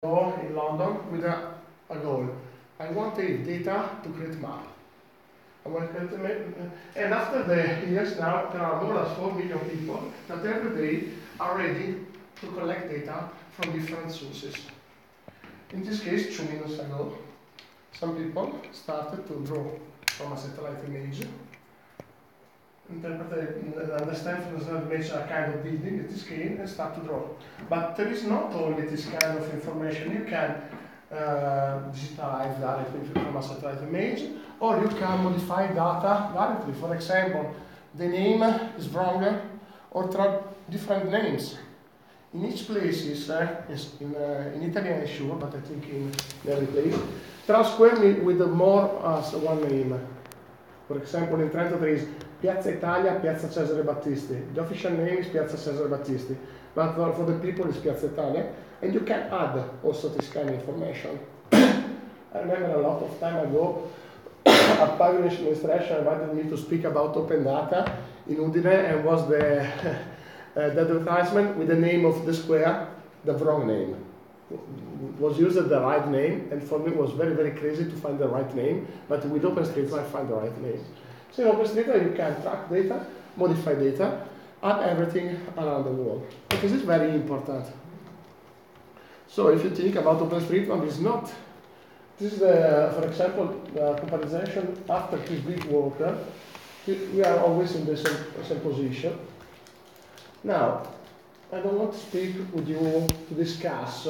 go in London with a goal. I want the data to create a map. I want to create a map. And after the years now, there are more or less 4 million people that every day are ready to collect data from different sources. In this case, 2 minutes ago, some people started to draw from a satellite image, understand from the satellite image a kind of building, this scale, and start to draw. But there is not only this kind of information. You can digitalize directly from a satellite image, or you can modify data directly. For example, the name is wrong, or try different names. In each place in Italy I'm sure, but I think in every place, there are square with more as one name. For example, in Trento there is Piazza Italia, Piazza Cesare Battisti. The official name is Piazza Cesare Battisti, but for the people it's Piazza Italia, and you can add also this kind of information. I remember a lot of time ago, a Pavia administration invited me to speak about open data in Udine, and was the advertisement with the name of the square, the wrong name. Was used the right name, and for me it was very, very crazy to find the right name, but with OpenStreetMap I find the right name. So in OpenStreetMap you can track data, modify data, add everything around the world. And this is very important. So if you think about OpenStreetMap, it's not, this is for example, the comparison after this big work, we are always in the same position. Now, I don't want to speak with you to discuss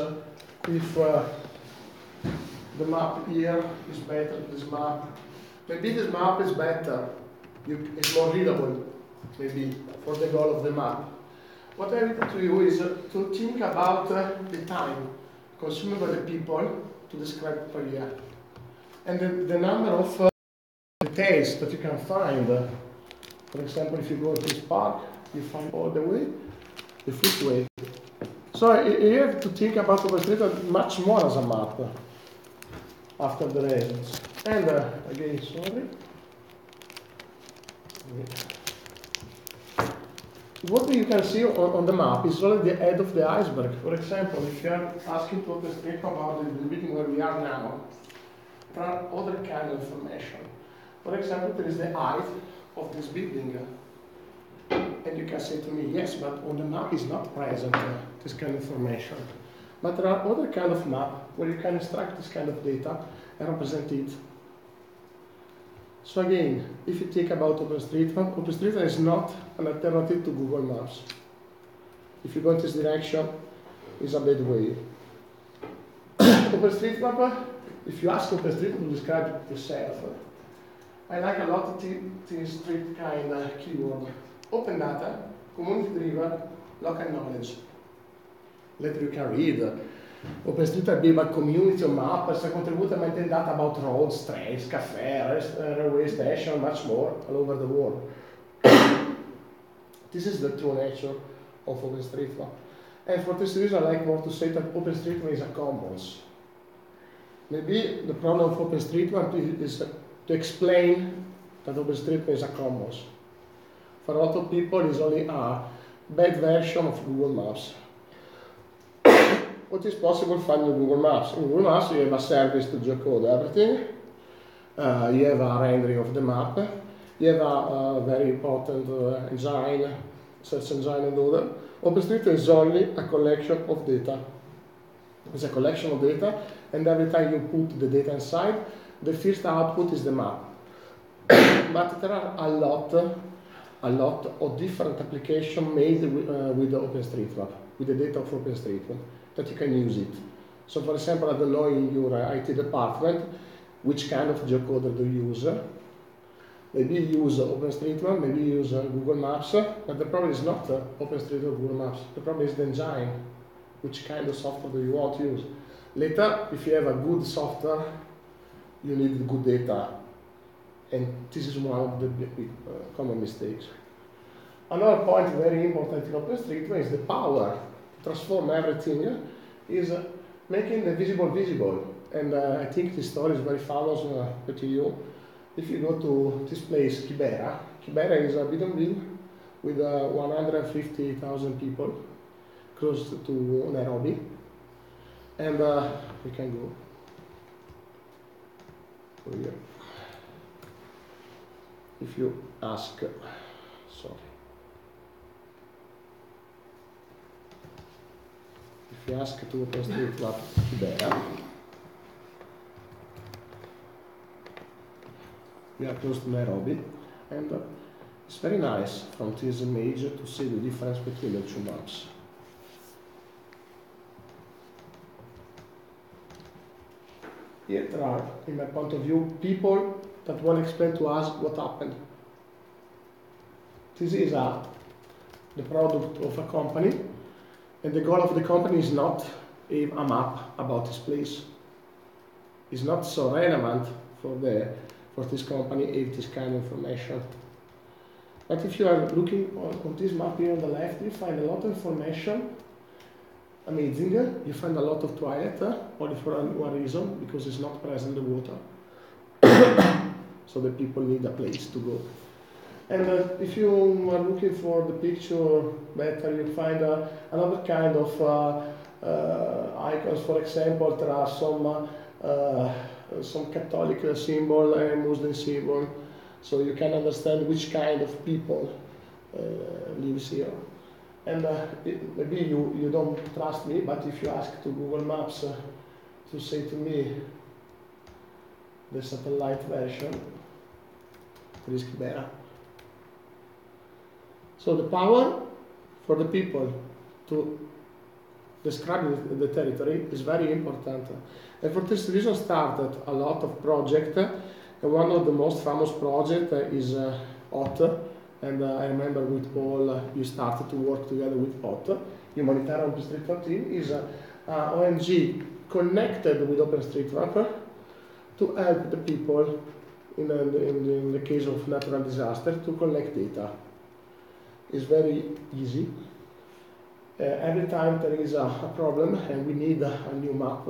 if the map here is better than this map. Maybe this map is better, it's more readable, maybe, for the goal of the map. What I want to you is to think about the time consumed by the people to describe Pavia. And the number of details that you can find. For example, if you go to this park, you find all the way, the footway. So you have to think about OpenStreetMap much more as a map after the results. And again, sorry. What you can see on the map is only the head of the iceberg. For example, if you are asking to OpenStreetMap about the building where we are now, there are other kind of information. For example, there is the height of this building. And you can say to me, yes, but on the map is not present this kind of information. But there are other kind of map where you can extract this kind of data and represent it. So again, if you think about OpenStreetMap, OpenStreetMap is not an alternative to Google Maps. If you go in this direction, it's a bad way. OpenStreetMap, if you ask OpenStreetMap to describe it yourself, I like a lot of this street kind of keyword. Open data, community-driven, local knowledge. Later you can read. OpenStreetMap be about community on map, as a contributor maintain data about roads, trains, cafes, railway station, much more, all over the world. This is the true nature of OpenStreetMap. And for this reason, I like more to say that OpenStreetMap is a commons. Maybe the problem of OpenStreetMap is to explain that OpenStreetMap is a commons. For a lot of people, it's only a bad version of Google Maps. What is possible to find in Google Maps? In Google Maps, you have a service to geocode everything. You have a rendering of the map. You have a very important engine, search engine and other. OpenStreetMap is only a collection of data. It's a collection of data, and every time you put the data inside, the first output is the map. But there are a lot of different applications made with the OpenStreetMap, with the data of OpenStreetMap, that you can use it. So for example, I don't know in your IT department, which kind of geocoder do you use? Maybe you use OpenStreetMap, maybe you use Google Maps, but the problem is not OpenStreetMap or Google Maps. The problem is the engine. Which kind of software do you want to use? Later, if you have a good software, you need good data. And this is one of the common mistakes. Another point very important in OpenStreetMap is the power to transform everything, is making the visible visible. And I think this story is very famous to you. If you go to this place, Kibera is a bidonville with 150,000 people, close to Nairobi. And we can go here. If you ask, sorry. If you ask to OpenStreetMap there, we are close to Nairobi, and it's very nice from this image to see the difference between the two maps. Here there are, in my point of view, people that want to explain to us what happened. This is the product of a company, and the goal of the company is not a map about this place. It's not so relevant for this company if this kind of information. But if you are looking on this map here on the left, you find a lot of information. Amazing. You find a lot of toilet, only for one reason, because it's not present in the water. So the people need a place to go. And if you are looking for the picture better, you find another kind of icons. For example, there are some Catholic symbol and Muslim symbol, so you can understand which kind of people lives here. And maybe you don't trust me, but if you ask to Google Maps to say to me the satellite version, better. So the power for the people to describe the territory is very important. And for this reason started a lot of projects, and one of the most famous projects is OT. And I remember with Paul, you started to work together with OT. Humanitarian OpenStreetMap team is an ONG connected with OpenStreetMap to help the people in the case of natural disaster to collect data. It's very easy. Every time there is a problem and we need a new map,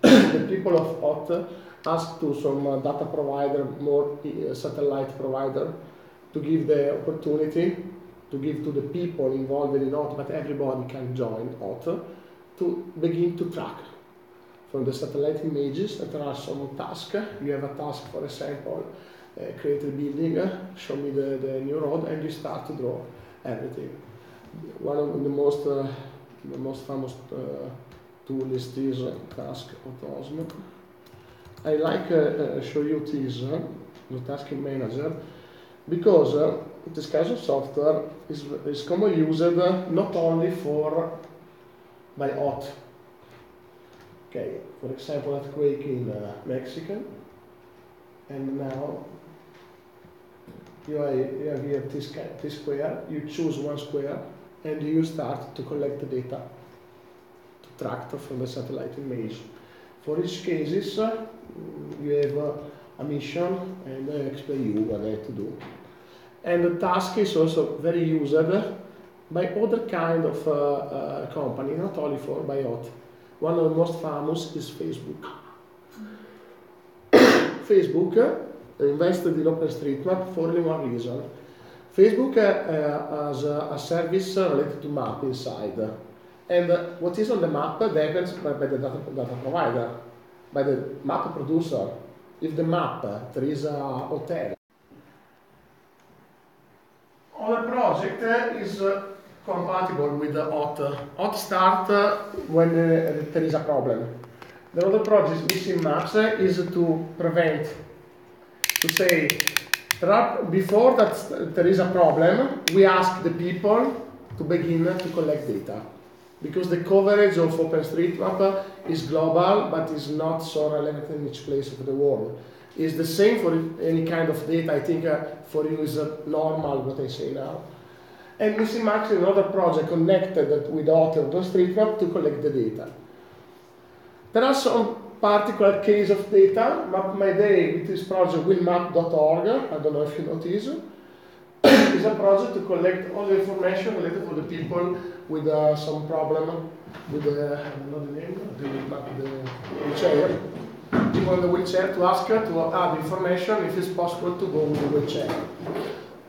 the people of OT ask to some data provider, more satellite provider, to give the opportunity to give to the people involved in OT, but everybody can join OT, to begin to track from the satellite images. There are some tasks. You have a task, for example, create a building, show me the new road, and you start to draw everything. One of the most famous tool is this task Automation. I like show you this, the task manager, because this kind of software is commonly used not only by OT. Okay, for example, earthquake in Mexico, and now you have here this square. You choose one square, and you start to collect the data to track from the satellite image. For each cases, you have a mission, and I explain you what I have to do. And the task is also very used by other kind of company, not only by OT. One of the most famous is Facebook. Facebook invested in OpenStreetMap for only one reason. Facebook has a service related to map inside. And what is on the map depends by the data provider, by the map producer. If the map, there is a hotel. Our project is compatible with the OT. OT start when there is a problem. The other project, missing maps, is to prevent, to say, before that there is a problem, we ask the people to begin to collect data. Because the coverage of OpenStreetMap is global, but is not so relevant in each place of the world. It's the same for any kind of data. I think for you is normal what I say now. And Missing Maps is another project connected with OpenStreetMap to collect the data. There are some particular case of data. Map My Day with this project, willmap.org, I don't know if you know this. It's a project to collect all the information related to the people with some problem with the, I don't know the name, the wheelchair. People on the wheelchair, to ask her to add information if it's possible to go with the wheelchair.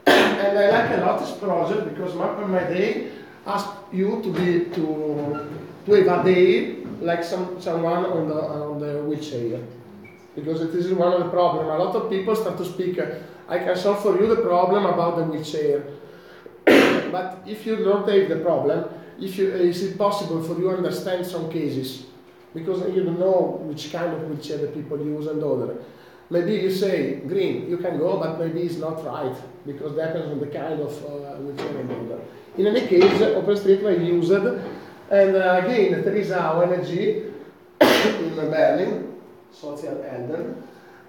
And I like a lot this project because Map My Day asks you to to have a day like someone on the wheelchair. Because this is one of the problems. A lot of people start to speak, I can solve for you the problem about the wheelchair. But if you don't have the problem, is it possible for you to understand some cases? Because you don't know which kind of wheelchair the people use and other. Maybe you say, green, you can go, but maybe it's not right, because that depends on the kind of wheelchair and other. In any case, OpenStreetMap is used, and again, there is our energy in Berlin, social elder,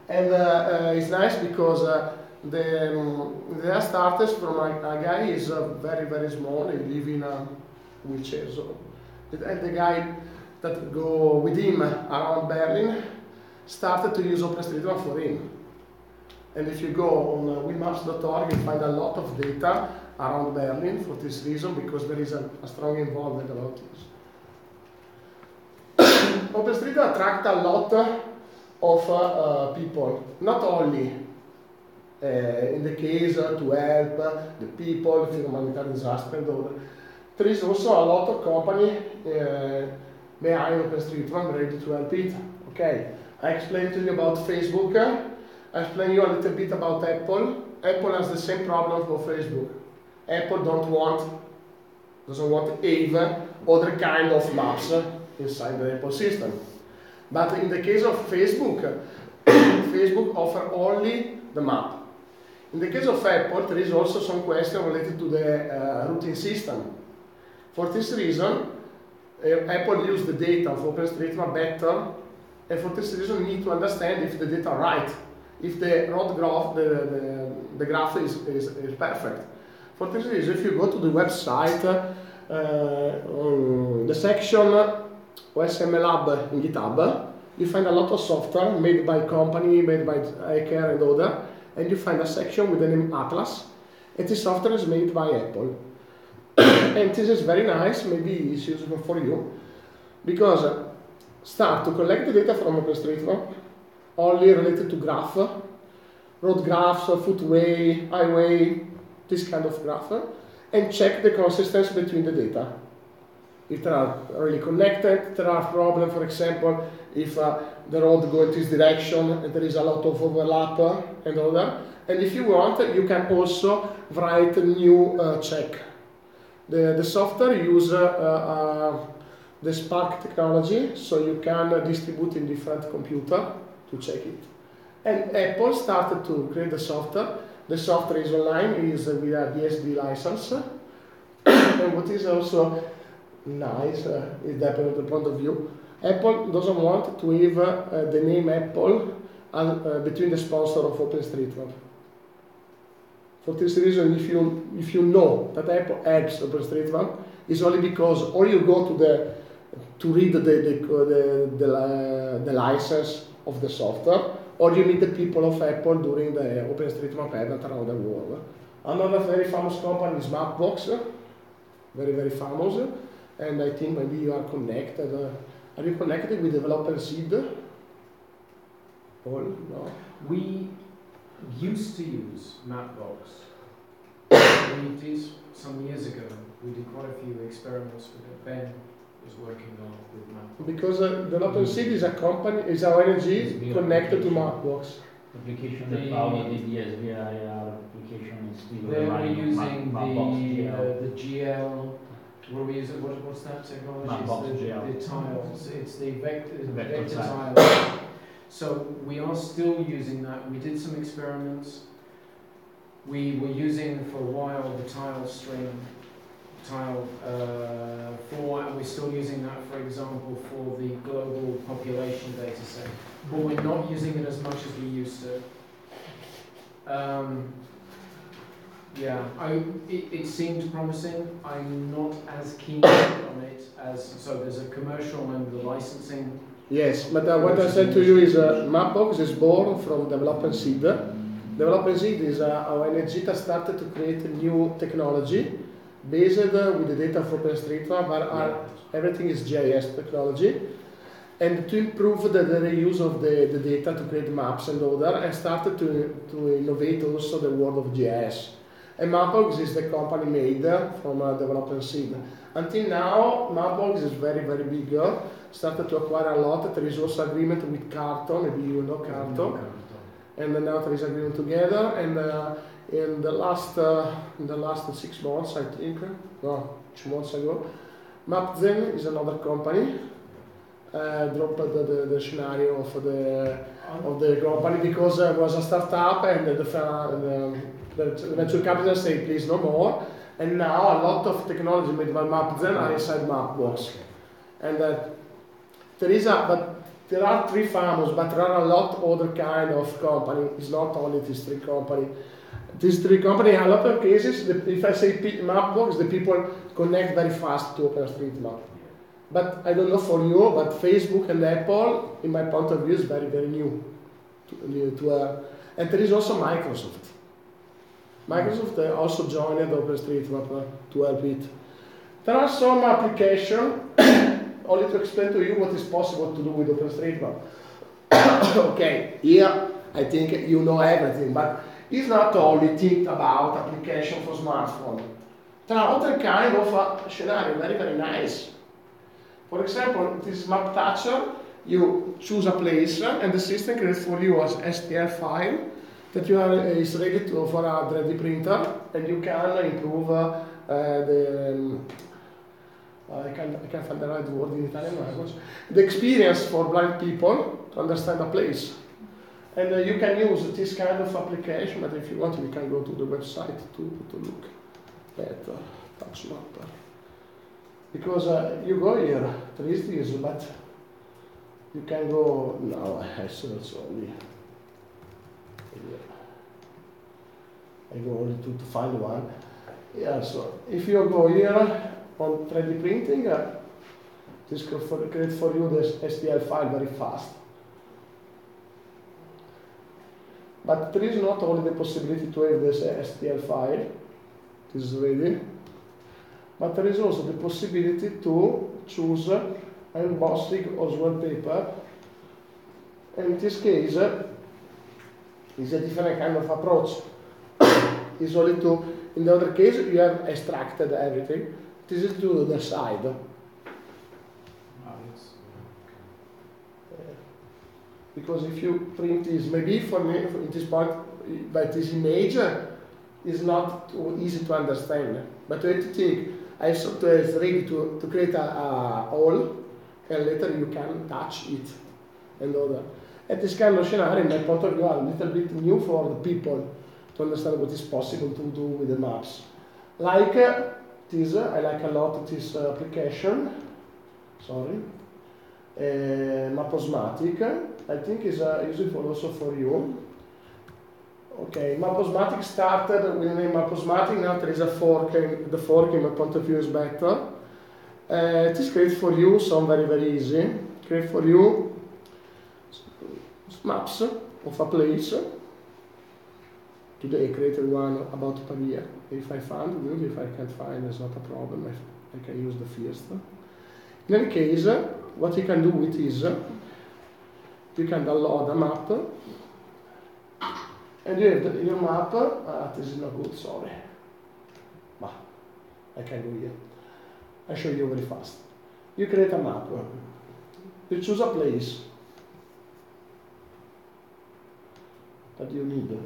and it's nice because they are started from a guy who is very, very small, he lives in a wheelchair, so and the guy that go with him around Berlin started to use OpenStreetMap for him. And if you go on winmaps.org, you find a lot of data around Berlin for this reason, because there is a strong involvement about this. OpenStreetMap attracts a lot of people, not only in the case to help the people, the humanitarian disaster and all. There is also a lot of company behind OpenStreetMap ready to help it. Okay, I explained to you about Facebook. I explained you a little bit about Apple. Apple has the same problem for Facebook. Apple doesn't want to have other kind of maps inside the Apple system. But in the case of Facebook, Facebook offers only the map. In the case of Apple, there is also some question related to the routing system. For this reason, Apple used the data of OpenStreetMap better, and for this reason, you need to understand if the data are right, if the road graph, the graph is perfect. For this reason, if you go to the website, the section OSM Lab in GitHub, you find a lot of software made by company, made by hacker and other, and you find a section with the name Atlas, and this software is made by Apple. And this is very nice, maybe it's useful for you, because start to collect the data from OpenStreetMap, only related to graph, road graphs, footway, highway, this kind of graph, and check the consistency between the data. If they are really connected, there are problems, for example, if the road goes in this direction and there is a lot of overlap and all that. And if you want, you can also write a new check. The software uses the Spark technology, so you can distribute in different computers to check it. And Apple started to create the software. The software is online, it is with a BSD license. And what is also nice, is that from the point of view, Apple doesn't want to have the name Apple between the sponsor of OpenStreetMap. For this reason, if you know that Apple helps OpenStreetMap, it's only because or you go to read the license of the software, or you meet the people of Apple during the OpenStreetMap event around the world. Another very famous company is Mapbox, very, very famous, and I think maybe you are connected. Are you connected with developer seed? Paul? No? We used to use Mapbox. We did some years ago. We did quite a few experiments with it. Ben was working on with Mapbox. Because developer seed is a company, is our energy connected to Mapbox. Application that power the DSVIR application is still they were running using Mapbox the GL. What are we using? What's that technology? Mapbox it's GL. the tiles. It's the vector tile. tiles. So we are still using that. We did some experiments. We were using for a while the tile string, tile 4, and we're still using that, for example, for the global population data set. But we're not using it as much as we used to. Yeah, it seemed promising. I'm not as keen on it as, so there's a commercial and the licensing. Yes, but what I said to you is Mapbox is born from Development Seed. Development Seed is our energy that started to create a new technology based with the data from OpenStreetMap, but everything is GIS technology. And to improve the reuse of the data to create maps and other, I started to innovate also the world of GIS. And Mapbox is the company made from development seed. Until now, Mapbox is very, very big. Started to acquire a lot. There is also agreement with Carton, maybe you know Carton. And then now there is agreement together. And in the last 6 months, I think, no, 2 months ago, Mapzen is another company. Dropped the scenario of the company because it was a startup and the venture capital said please no more. And now a lot of technology made by Mapzen are inside Mapbox. And there are 3 famous, but there are a lot other kind of company. It's not only these 3 company. These 3 company, a lot of cases, if I say Mapbox, the people connect very fast to OpenStreetMap. But I don't know for you, but Facebook and Apple, in my point of view, is very, very new. And there is also Microsoft. Microsoft also joined OpenStreetMap to help it. There are some applications, only to explain to you what is possible to do with OpenStreetMap. Okay, here I think you know everything, but it's not only think about application for smartphone. There are other kind of scenario, very, very nice. For example, this map toucher, you choose a place and the system creates for you an STL file that is ready for a 3D printer, and you can improve I can't find the right word in Italian language, the experience for blind people to understand a place. And you can use this kind of application, but if you want, you can go to the website to look at touch map. Because you go here, there is this, but you can go, now I search only here. I go only to find one. Yeah, so if you go here on 3D printing, this create for you the STL file very fast. But there is not only the possibility to have this STL file, this is ready, but there is also the possibility to choose embossing or wallpaper. And in this case, it's a different kind of approach. It's only to, in the other case, you have extracted everything. This is to the side. Because if you print this, maybe for me, in this part, but this image is not too easy to understand. But you have to think, I software is ready to create a hole, and later you can touch it and other. And this kind of scenario, in my point of view, are a little bit new for the people to understand what is possible to do with the maps. Like this, I like a lot this application. Sorry. Maposmatic, I think is useful also for you. Okay, Maposmatic started with the name Maposmatic, now there is a fork, and the fork in my point of view is better. It is create for you some very, very easy. Create for you maps of a place. Today I created one about Pavia. If I found good, if I can't find, it's not a problem, I can use the first. In any case, what you can do with is, you can download a map, and you have your map, this is not good, sorry. But I can go here. I show you very fast. You create a map. You choose a place that you need.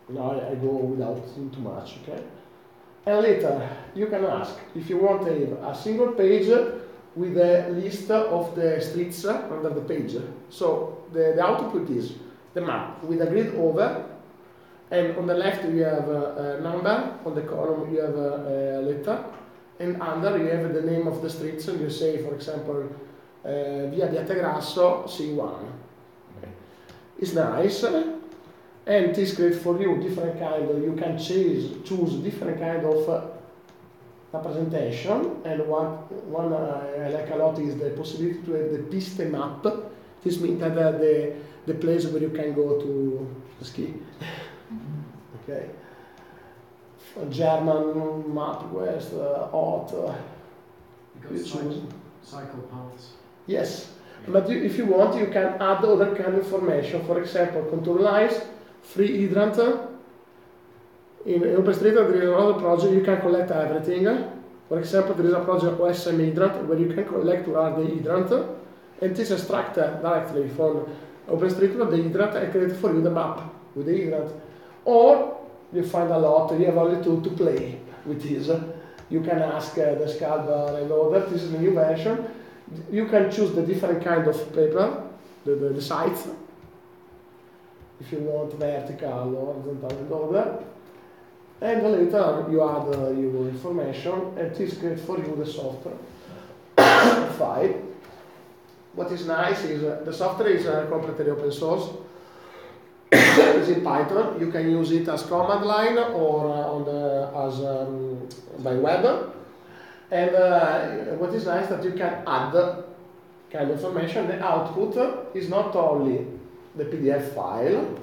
Now I go without thinking too much, okay? And later, you can ask if you want a single page with a list of the streets under the page. So the output is the map with a grid over, and on the left you have a number, on the column you have a letter, and under you have the name of the streets, and you say, for example, Via di Ategrasso, C1. Okay. It's nice, and this creates for you different kind of, you can choose different kind of representation, and one I like a lot is the possibility to have the piste map. This means that the place where you can go to ski. Okay. German map, west, hot. You choose. Cycle paths. Yes, yeah. But if you want, you can add other kind of information. For example, contour lines, free hydrant, In OpenStreetMap there is another project you can collect everything. For example, there is a project OSM hydrant where you can collect where are the hydrant and this extract directly from OpenStreetMap the hydrant and create for you the map with the hydrant. Or you find a lot, you have only to play with this. You can ask the Scalber and all that. This is the new version. You can choose the different kind of paper, the sites. If you want vertical or horizontal and all that. And later you add your information and this creates for you the software file. What is nice is the software is completely open source. It's in Python. You can use it as command line or by web. And what is nice is that you can add kind of information. The output is not only the PDF file,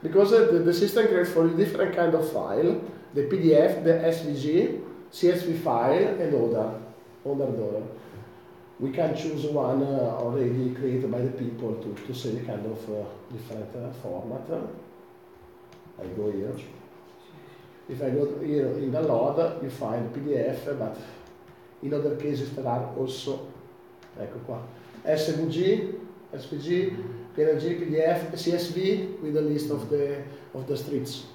because the system creates for you different kind of file, the PDF, the SVG, CSV file, and other. We can choose one already created by the people to see kind of different format. I go here. If I go here in download, you find PDF, but in other cases there are also, ecco qua, SVG, PNG, PDF, CSV with a list of the streets.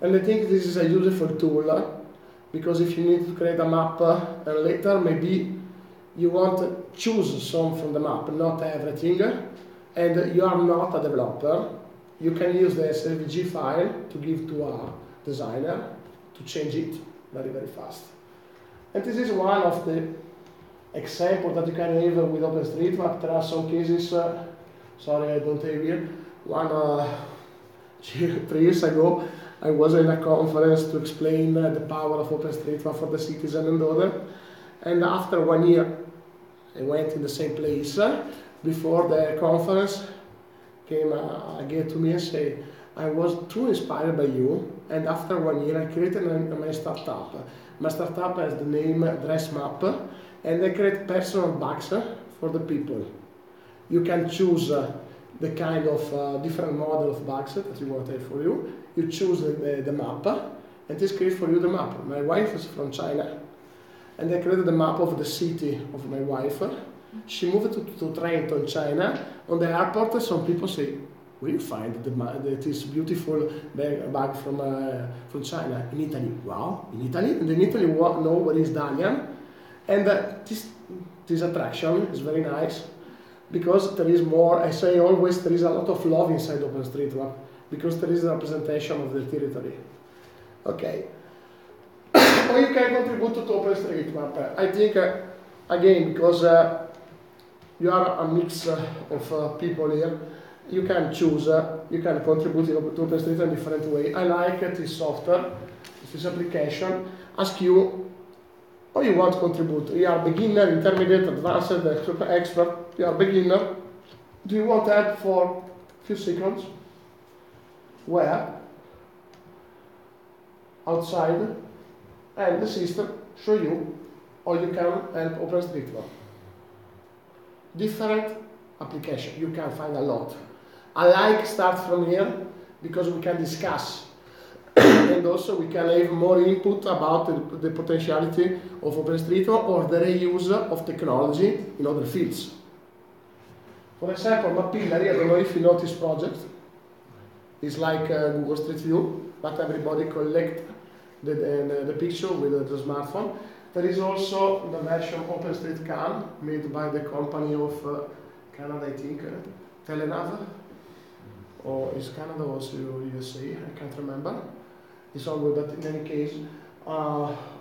And I think this is a useful tool because if you need to create a map and later maybe you want to choose some from the map, not everything, and you are not a developer, you can use the SVG file to give to a designer to change it very, very fast. And this is one of the examples that you can have with OpenStreetMap. There are some cases, sorry I don't have here, 3 years ago I was in a conference to explain the power of OpenStreetMap for the citizen and other. And after 1 year I went in the same place. Before the conference came again to me and said, I was too inspired by you, and after 1 year I created my startup. My startup has the name DressMap, and I create personal bags for the people. You can choose the kind of different model of bags that you want to have for you. You choose the map, and this creates for you the map. My wife is from China, and I created the map of the city of my wife. She moved to Trento in China. On the airport, some people say, where you find this beautiful bag from China? In Italy. Wow, in Italy? And in Italy, know what is Dalian. And this attraction is very nice because there is more, I say always, there is a lot of love inside OpenStreetMap because there is a representation of the territory. Okay. Or you can contribute to OpenStreetMap. I think, again, because you are a mix of people here, you can choose, you can contribute to OpenStreetMap in a different way. I like this software, this application, ask you, how you want to contribute. You are beginner, intermediate, advanced, expert, you are beginner. Do you want help for a few seconds? Where? Outside. And the system show you how you can help OpenStreetMap. Different application, you can find a lot. I like start from here because we can discuss and also we can have more input about the potentiality of OpenStreetMap or the reuse of technology in other fields. For example, Mapillary, I don't know if you know this project. It's like Google Street View, but everybody collect the picture with the smartphone. There is also the version OpenStreetCam made by the company of Canada, I think, Telenav, or is Canada also USA? I can't remember. It's always, but in any case,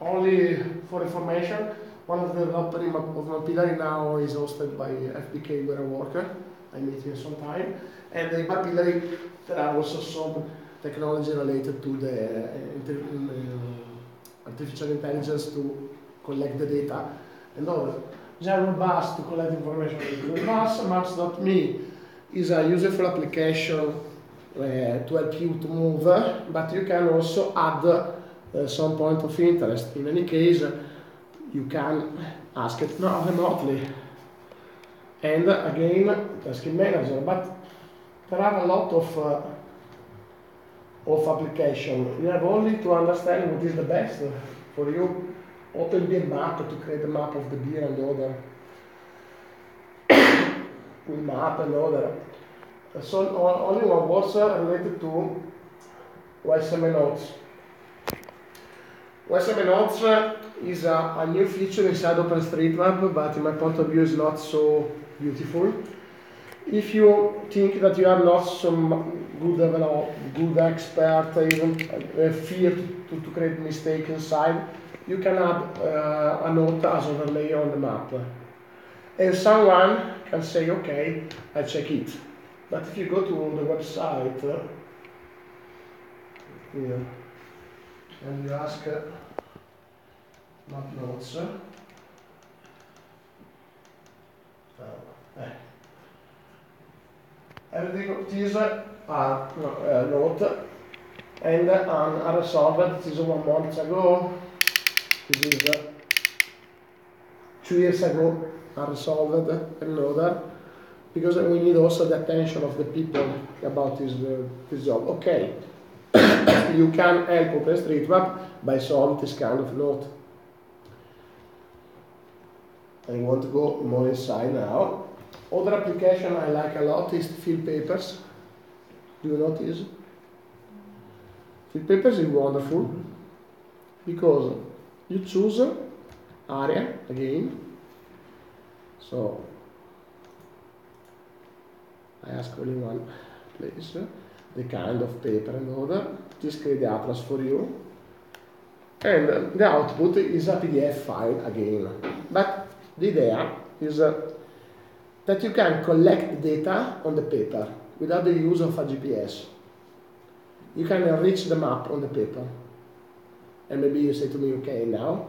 only for information, one of the developers of Mapillary now is hosted by FBK, where I work. I meet him sometime, and in Mapillary there are also some technology related to the artificial intelligence to collect the data and all. General Bus to collect information. General Bus, Maps.me is a useful application to help you to move, but you can also add some point of interest. In any case, you can ask it remotely. And again, Task Manager, but there are a lot of of application. You have only to understand what is the best for you. Open the map to create a map of the beer and order. We map and order. So only one was related to YSM nodes. YSM nodes is a new feature inside OpenStreetMap, but in my point of view is not so beautiful. If you think that you are not some good expert, even fear to create mistake inside, you can add a note as overlay on the map. And someone can say, okay, I check it. But if you go to the website, here, and you ask map notes, everything these are note and are resolved. This is 1 month ago. This is 2 years ago. Are resolved another because we need also the attention of the people about this job. Okay, you can help OpenStreetMap by solving this kind of note. I want to go more inside now. Other application I like a lot is field papers. Do you notice? Field papers is wonderful because you choose area again. So I ask only one place, the kind of paper and order. This create the atlas for you. And the output is a PDF file again. But the idea is that you can collect data on the paper without the use of a GPS. You can enrich the map on the paper. And maybe you say to me, okay, now.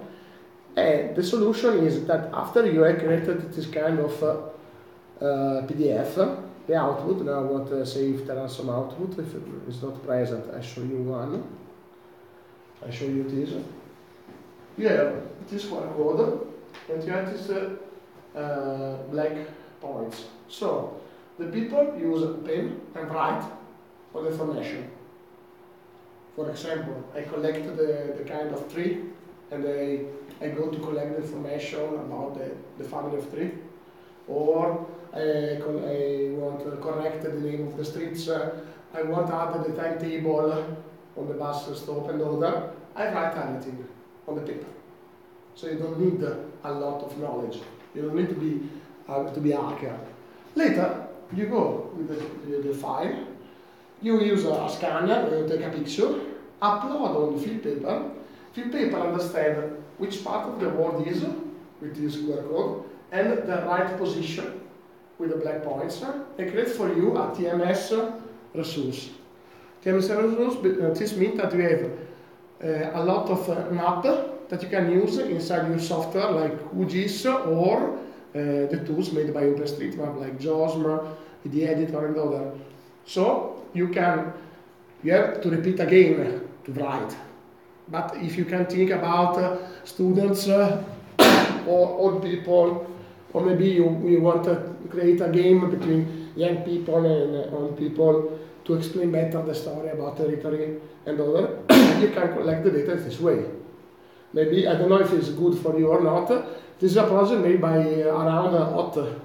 And the solution is that after you have created this kind of PDF, the output, now I want to say if there are some output, if it's not present, I show you one. I show you this. You have this one code, and you have this black points. So the people use a pen and write all the information. For example, I collect the kind of tree, and I go to collect the information about the family of tree, or I want to correct the name of the streets, I want to add the timetable on the bus stop and order. I write everything on the paper. So you don't need a lot of knowledge. You don't need to be a hacker. Later, you go with the file, you use a scanner, you take a picture, upload on the field paper. Field paper understand which part of the word is with this QR code and the right position with the black points, and create for you a TMS resource. TMS resource, this means that you have a lot of map that you can use inside your software like QGIS or the tools made by OpenStreetMap like JOSM, the editor and other. So you have to repeat again to write. But if you can think about students or old people, or maybe you want to create a game between young people and old people to explain better the story about territory and other, you can collect the data this way. Maybe, I don't know if it's good for you or not, this is a project made by around OT.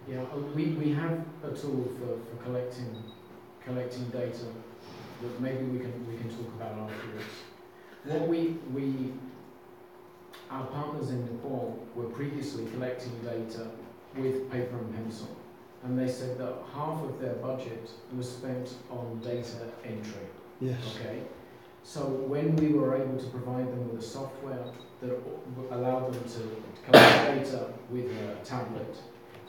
Yeah, we have a tool for collecting data that maybe we can talk about afterwards. Our partners in Nepal were previously collecting data with paper and pencil, and they said that half of their budget was spent on data entry. Yes. Okay. So when we were able to provide them with a software that allowed them to collect data with a tablet,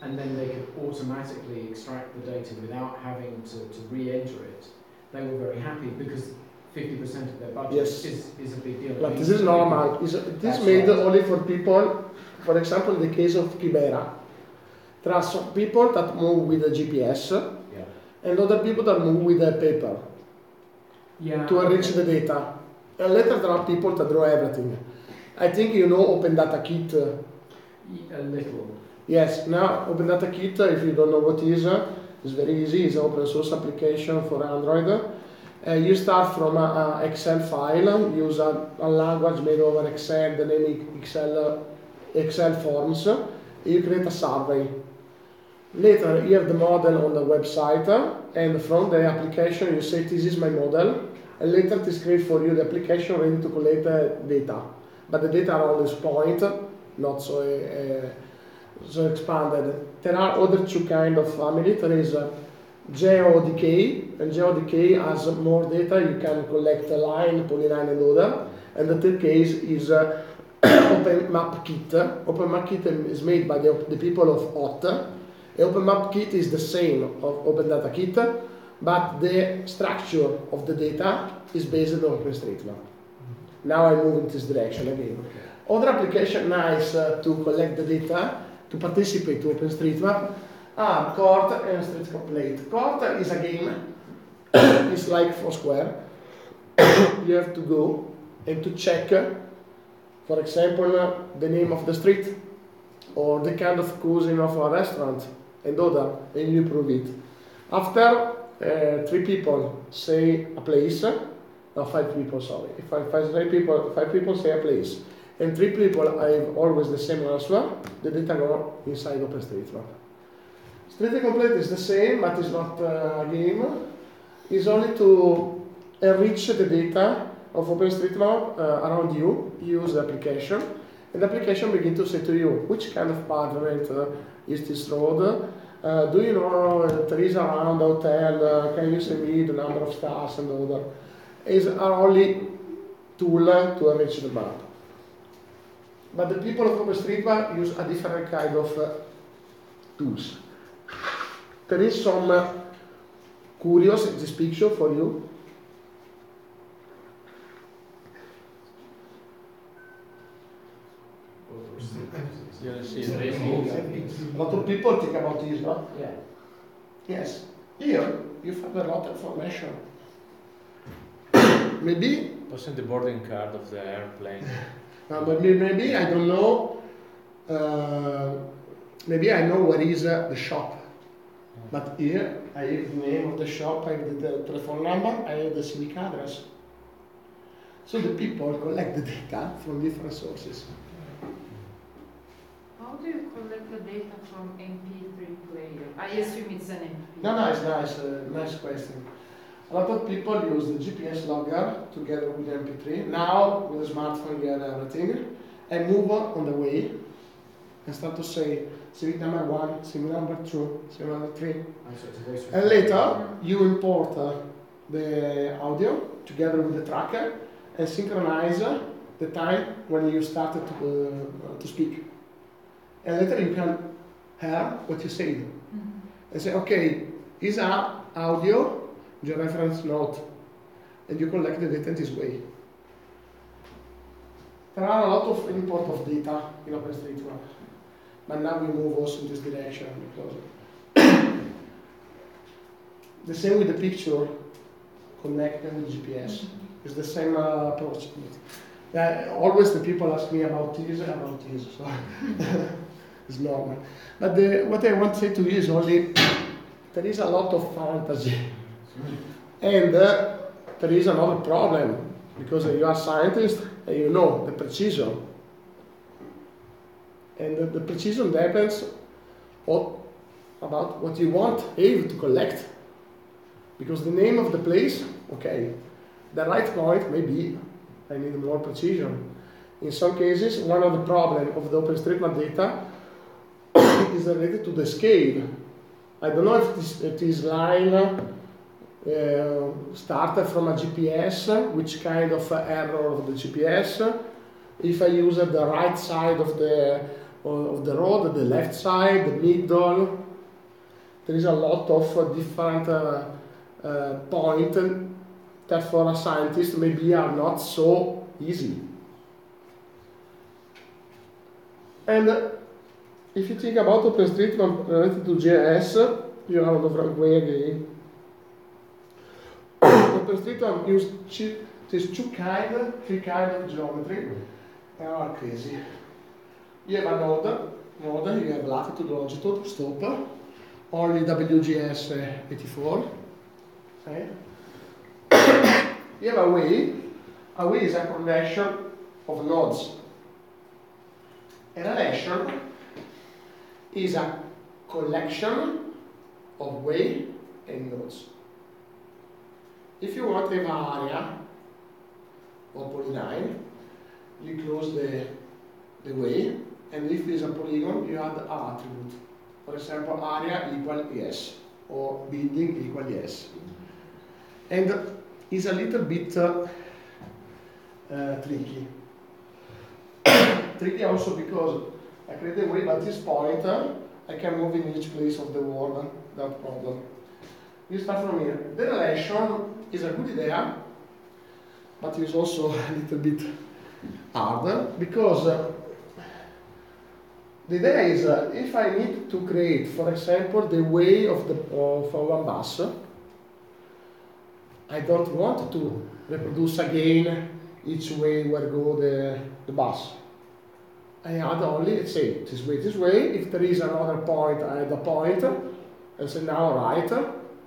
and then they could automatically extract the data without having to re-enter it, they were very happy because 50% of their budget is a big deal. But this is normal. This is made only for people, for example, in the case of Kibera. There are some people that move with a GPS and other people that move with a paper to enrich the data. And later there are people that draw everything. I think you know Open Data Kit. A little. Yes, now Open Data Kit, if you don't know what it is, it's very easy. It's an open source application for Android. You start from an Excel file, use a language made over Excel, the name Excel forms, you create a survey. Later you have the model on the website, and from the application you say this is my model, and later it is create for you the application ready to collect data. But the data are always point, not so expanded. There are other two kind of family. There is GeoDK, and GeoDK has more data. You can collect a line, polyline, and other. And the third case is OpenMap Kit. OpenMap Kit is made by the people of OT. OpenMap Kit is the same of Open Data Kit, but the structure of the data is based on OpenStreetMap. Now I move in this direction again. Other application nice to collect the data, to participate to OpenStreetMap, are Court and Street Complete. Court is a game, it's like Foursquare. You have to go and to check, for example, the name of the street, or the kind of cuisine of a restaurant, and other, and you prove it. After 3 people say a place, no, 5 people, sorry. If 5 people say a place, and 3 people have always the same answer, the data go inside OpenStreetMap. Street Complete is the same, but it's not a game. It's only to enrich the data of OpenStreetMap around you. You use the application, and the application begins to say to you which kind of pavement is this road. Do you know there is around the hotel? Can you say me the number of stars and all that? Is our only tool to enrich the map. But the people of OpenStreetMap use a different kind of tools. There is some curious in this picture for you. A lot of people think about this, no? Yeah. Yes. Here you find a lot of information. Maybe. Wasn't the boarding card of the airplane? But maybe I don't know. Maybe I know where is the shop. But here I have the name of the shop, I have the telephone number, I have the civic address. So the people collect the data from different sources. How do you collect the data from MP3 player? I assume it's an MP. No, it's nice, nice question. A lot of people use the GPS logger together with the MP3. Now, with the smartphone, you have everything. And move on the way and start to say, civic number 1, civic number 2, civic number 3. And later, you import the audio together with the tracker and synchronize the time when you started to speak. And later you can hear what you said. And say, okay, is our audio your reference note, and you collect the data in this way. There are a lot of import of data in OpenStreetMap, but now we move also in this direction because the same with the picture connected with GPS. It's the same approach. Always the people ask me about this, so it's normal. But what I want to say to you is only there is a lot of fantasy. And there is another problem, because you are a scientist and you know the precision. And the precision depends about what you want able to collect. Because the name of the place, okay, the right point maybe I need more precision. In some cases, one of the problems of the OpenStreetMap data is related to the scale. I don't know if this line started from a GPS, which kind of error of the GPS. If I use the right side of the road, the left side, the middle, there is a lot of different points that for a scientist maybe are not so easy. And if you think about OpenStreetMap related to GIS, you are on the wrong way again. OpenStreetMap uses these three kind of geometry. They are crazy. You have a node, you have latitude, longitude, stop, only WGS 84. Okay. You have a way. A way is a collection of nodes. A relation is a collection of way and nodes. If you want to have an area or polyline, you close the way, and if it's a polygon, you add an attribute. For example, area equal yes, or building equal yes. And it's a little bit tricky. Tricky also because I create a way, but this point I can move in each place of the world without problem. You start from here. The relation is a good idea, but it's also a little bit hard because the idea is if I need to create, for example, the way of one bus, I don't want to reproduce again each way where go the bus. I add only, let's say, this way. If there is another point, I add a point, and say now right,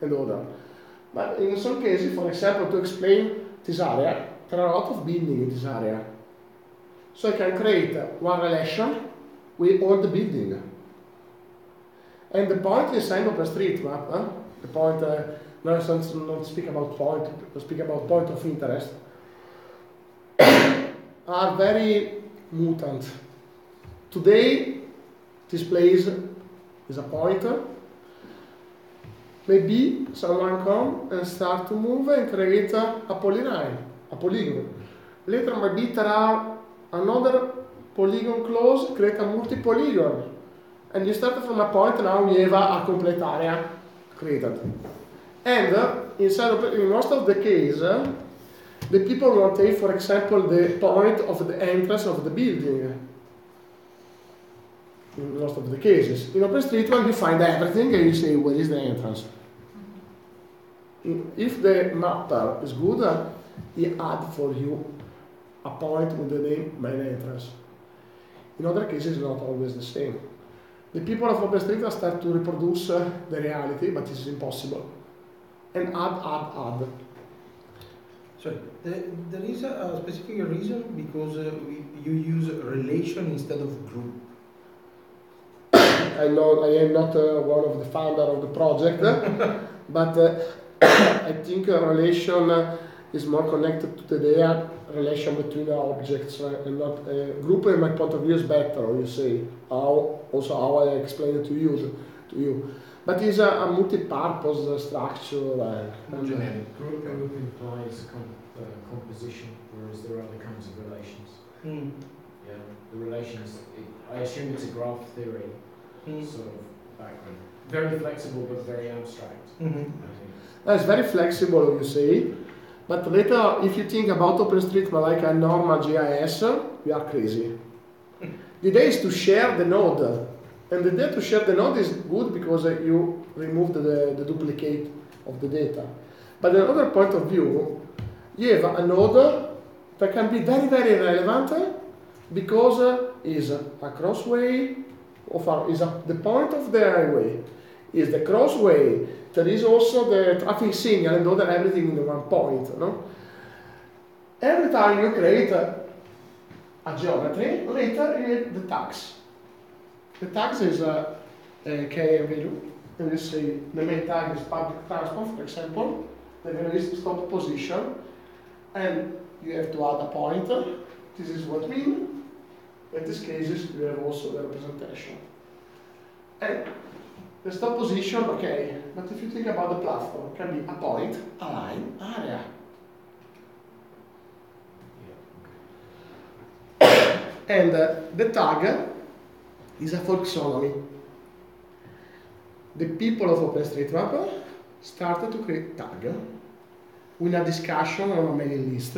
and order. But in some cases, for example, to explain this area, there are a lot of buildings in this area. So I can create one relation with all the building. And the point inside OpenStreetMap, the point, now not speak about point, speak about point of interest, are very mutant. Today, this place is a pointer. Maybe someone come and start to move and create a polyline, a polygon. Later, maybe there are another polygon close, create a multi-polygon. And you start from a point, now you have a complete area created. And in most of the case, the people want to take, for example, the point of the entrance of the building. In most of the cases. In OpenStreetMap, you find everything and you say, where is the entrance? If the mapper is good, he add for you a point with the name main entrance. In other cases, it's not always the same. The people of OpenStreetMap start to reproduce the reality, but it's impossible. And add. So there is a specific reason because you use relation instead of group. I know I am not one of the founder of the project, but I think a relation is more connected to the relation between objects and not group. In my point of view is better. You say how I explain it to you. But it's a multi-purpose structure. Generic. Group implies composition, whereas there are other kinds of relations. Yeah, the relations. I assume it's a graph theory. Sort of background. Very flexible but very abstract. I think. It's very flexible, you say, but later if you think about OpenStreetMap like a normal GIS, you are crazy. The idea is to share the node, and the idea to share the node is good because you remove the duplicate of the data. But another point of view, you have a node that can be very, very relevant because is a crossway, is the point of the highway, is the crossway, there is also the traffic signal and other everything in one point. No? Every time you create a geometry, later you have the tags. The tags is a K value, and you say the main tag is public transport, for example, the value is stop position, and you have to add a point. This is what mean. In these cases, you have also the representation. And the stop position, okay, but if you think about the platform, it can be a point, a line, area. And the tag is a folksonomy. The people of OpenStreetMap started to create tag with a discussion on a mailing list,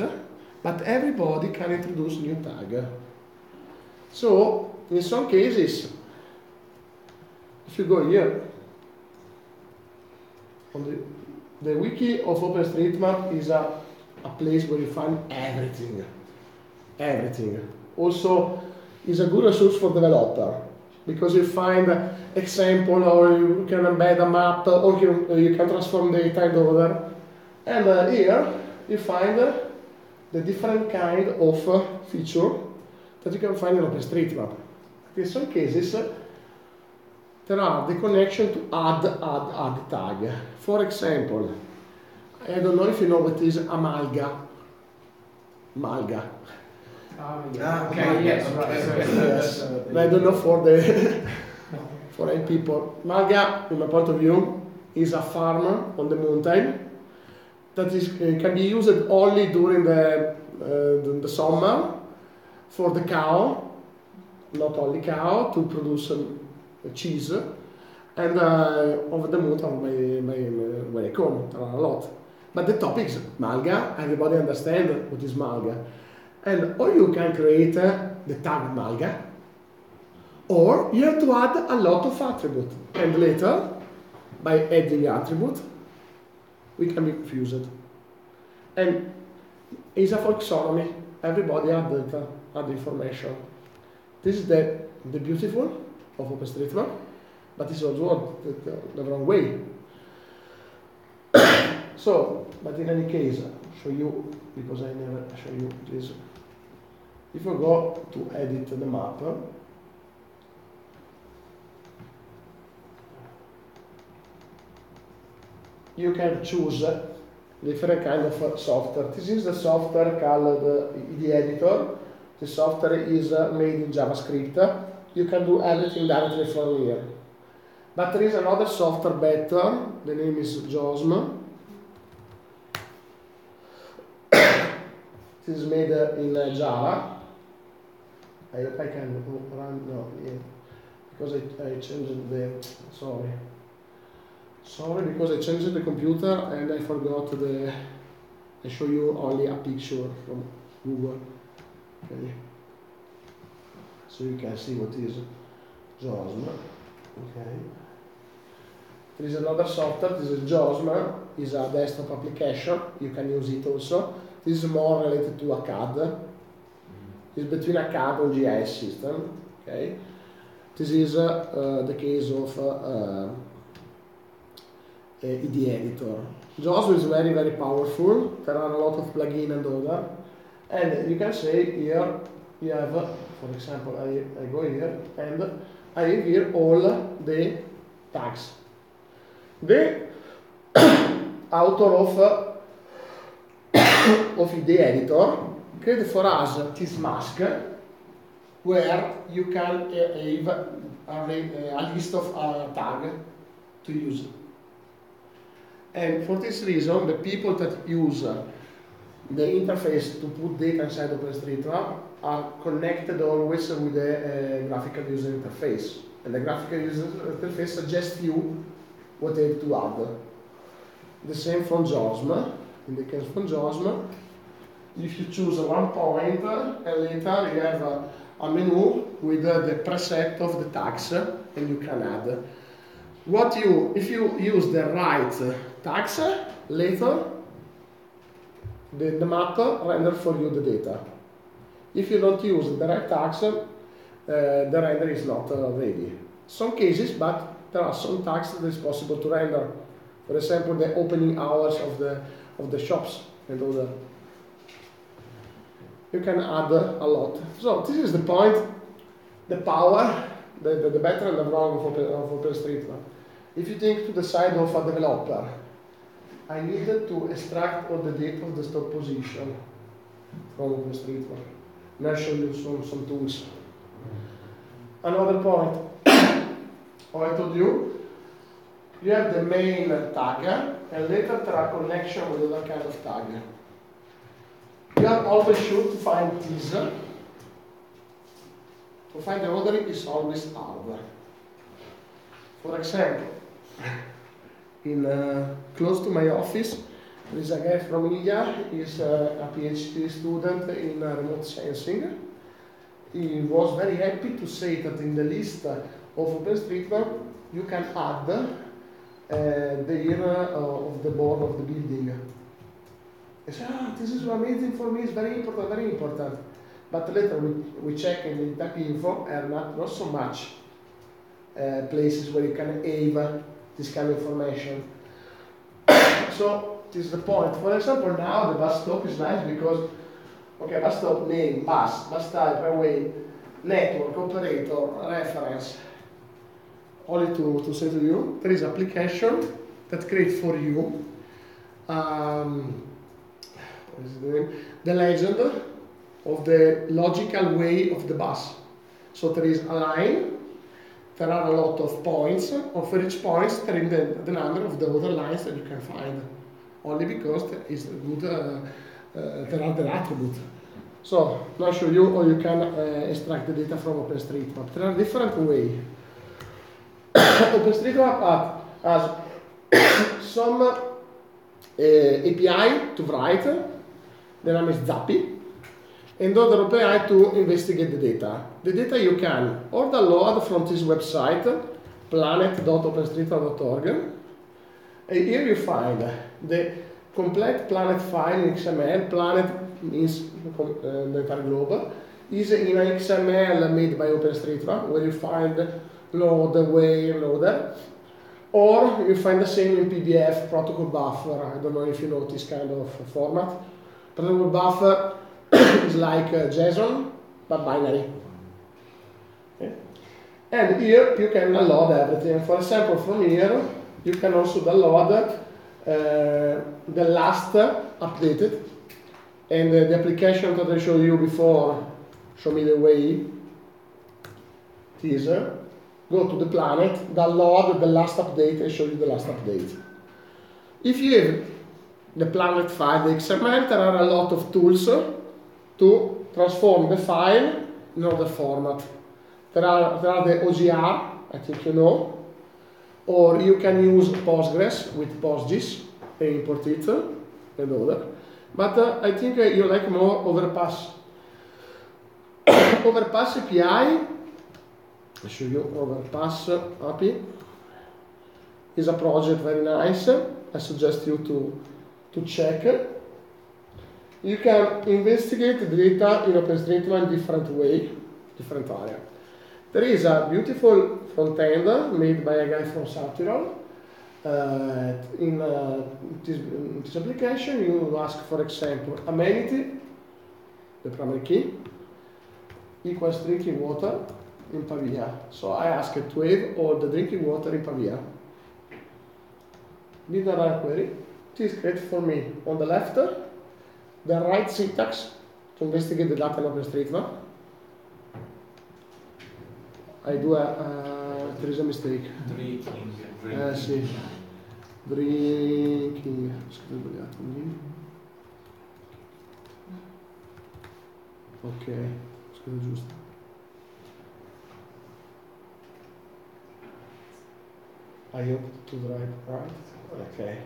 but everybody can introduce new tag. So, in some cases, if you go here, on the wiki of OpenStreetMap is a place where you find everything. Everything. Also, is a good resource for developer because you find example, or you can embed a map, or you can transform data and order. And here you find the different kind of feature that you can find in OpenStreetMap. In some cases, there are the connection to add tag. For example, I don't know if you know what is Malga. Okay, yes, right. Yes. I don't know for the for any people. Malga, from my point of view, is a farm on the mountain that is can be used only during the summer for the cow, not only cow, to produce cheese, and over the mountain where I come, there are a lot. But the topic is Malga, everybody understands what is Malga. And or you can create the tag Malga, or you have to add a lot of attributes. And later, by adding attribute, we can be confused. And it's a taxonomy. Everybody add data, add information. This is the beautiful of OpenStreetMap, but it's also the wrong way. So, but in any case, I'll show you, because I never show you this. If you go to edit the map, you can choose different kind of software. This is the software called the editor. The software is made in JavaScript. You can do everything directly from here. But there is another software better. The name is JOSM. This is made in Java. I hope I can run, no, yeah, because I changed the, sorry, because I changed the computer and I forgot I show you only a picture from Google. Okay. So you can see what is JOSM. Okay. There is another software, this is JOSM, is a desktop application, you can use it also. This is more related to a CAD. It's between a CAD and GIS system. Okay. This is the case of the editor. JOSM is very, very powerful. There are a lot of plugins and other. And you can say here, you have, for example, I go here and I have here all the tags. The author of the editor created for us this mask where you can have a list of tags to use. And for this reason, the people that use the interface to put data inside OpenStreetMap are connected always with the graphical user interface. And the graphical user interface suggests you what they have to add. The same from JOSM. In the case from JOSM, if you choose one point and later you have a menu with the preset of the tags and you can add. If you use the right tags, later the map renders for you the data. If you don't use the right tags, the render is not ready. Some cases, but there are some tags that is possible to render. For example, the opening hours of the shops and all that. You can add a lot. So this is the point, the power, the better and the wrong of OpenStreetMap. If you think to the side of a developer, I needed to extract all the data of the stock position from OpenStreetMap. And I'll show you some tools. Another point, I told you, you have the main tag, and later there are connection with other kind of tag. You are always sure to find this. To find the order is always hard. For example, close to my office, there is a guy from India. He's a PhD student in remote sensing. He was very happy to say that in the list of OpenStreetMap you can add the year of the born of the building. I said, this is amazing for me, it's very important, very important. But later we check in the info and not so much places where you can have this kind of information. So this is the point. For example, now the bus stop is nice because, okay, bus stop name, bus type, highway, network, operator, reference. Only to say to you, there is application that creates for you what is the name? The legend of the logical way of the bus. So there is a line, there are a lot of points, or for each point there is the number of the other lines that you can find, only because there is a good, there are the attributes. So now I'll show you how you can extract the data from OpenStreetMap. There are different ways. OpenStreetMap has some API to write, the name is Zappi, and other API to investigate the data. The data you can or download from this website, planet.openstreetmap.org. And here you find the complete planet file in XML. Planet means the entire globe. Is in an XML made by OpenStreetMap, where you find load, where, loader. Or you find the same in PDF, protocol buffer. I don't know if you know this kind of format. Protocol buffer is like JSON, but binary. Okay. And here you can download everything. For example, from here, you can also download the last updated. And the application that I showed you before, show me the way, teaser. Go to the planet, download the last update, and show you the last update. If you have the planet file, the XML, there are a lot of tools to transform the file in other format. There are the OGR, I think you know, or you can use Postgres with PostGIS and import it and other. But I think you like more Overpass. Overpass API. I'll show you Overpass API. Is a project very nice. I suggest you to check. You can investigate the data in OpenStreetMap in different way, different area. There is a beautiful front end made by a guy from South Tyrol. In this application, you ask, for example, amenity, the primary key, equals drinking water in Pavia. So I ask it to have all the drinking water in Pavia. Did I run a query? It is created for me on the left, the right syntax to investigate the data in OpenStreetMap. I do there is a mistake. Drinking. Sì. Drinking. Sbagliato. Ok, scrivo giusto. I hope to right. Okay.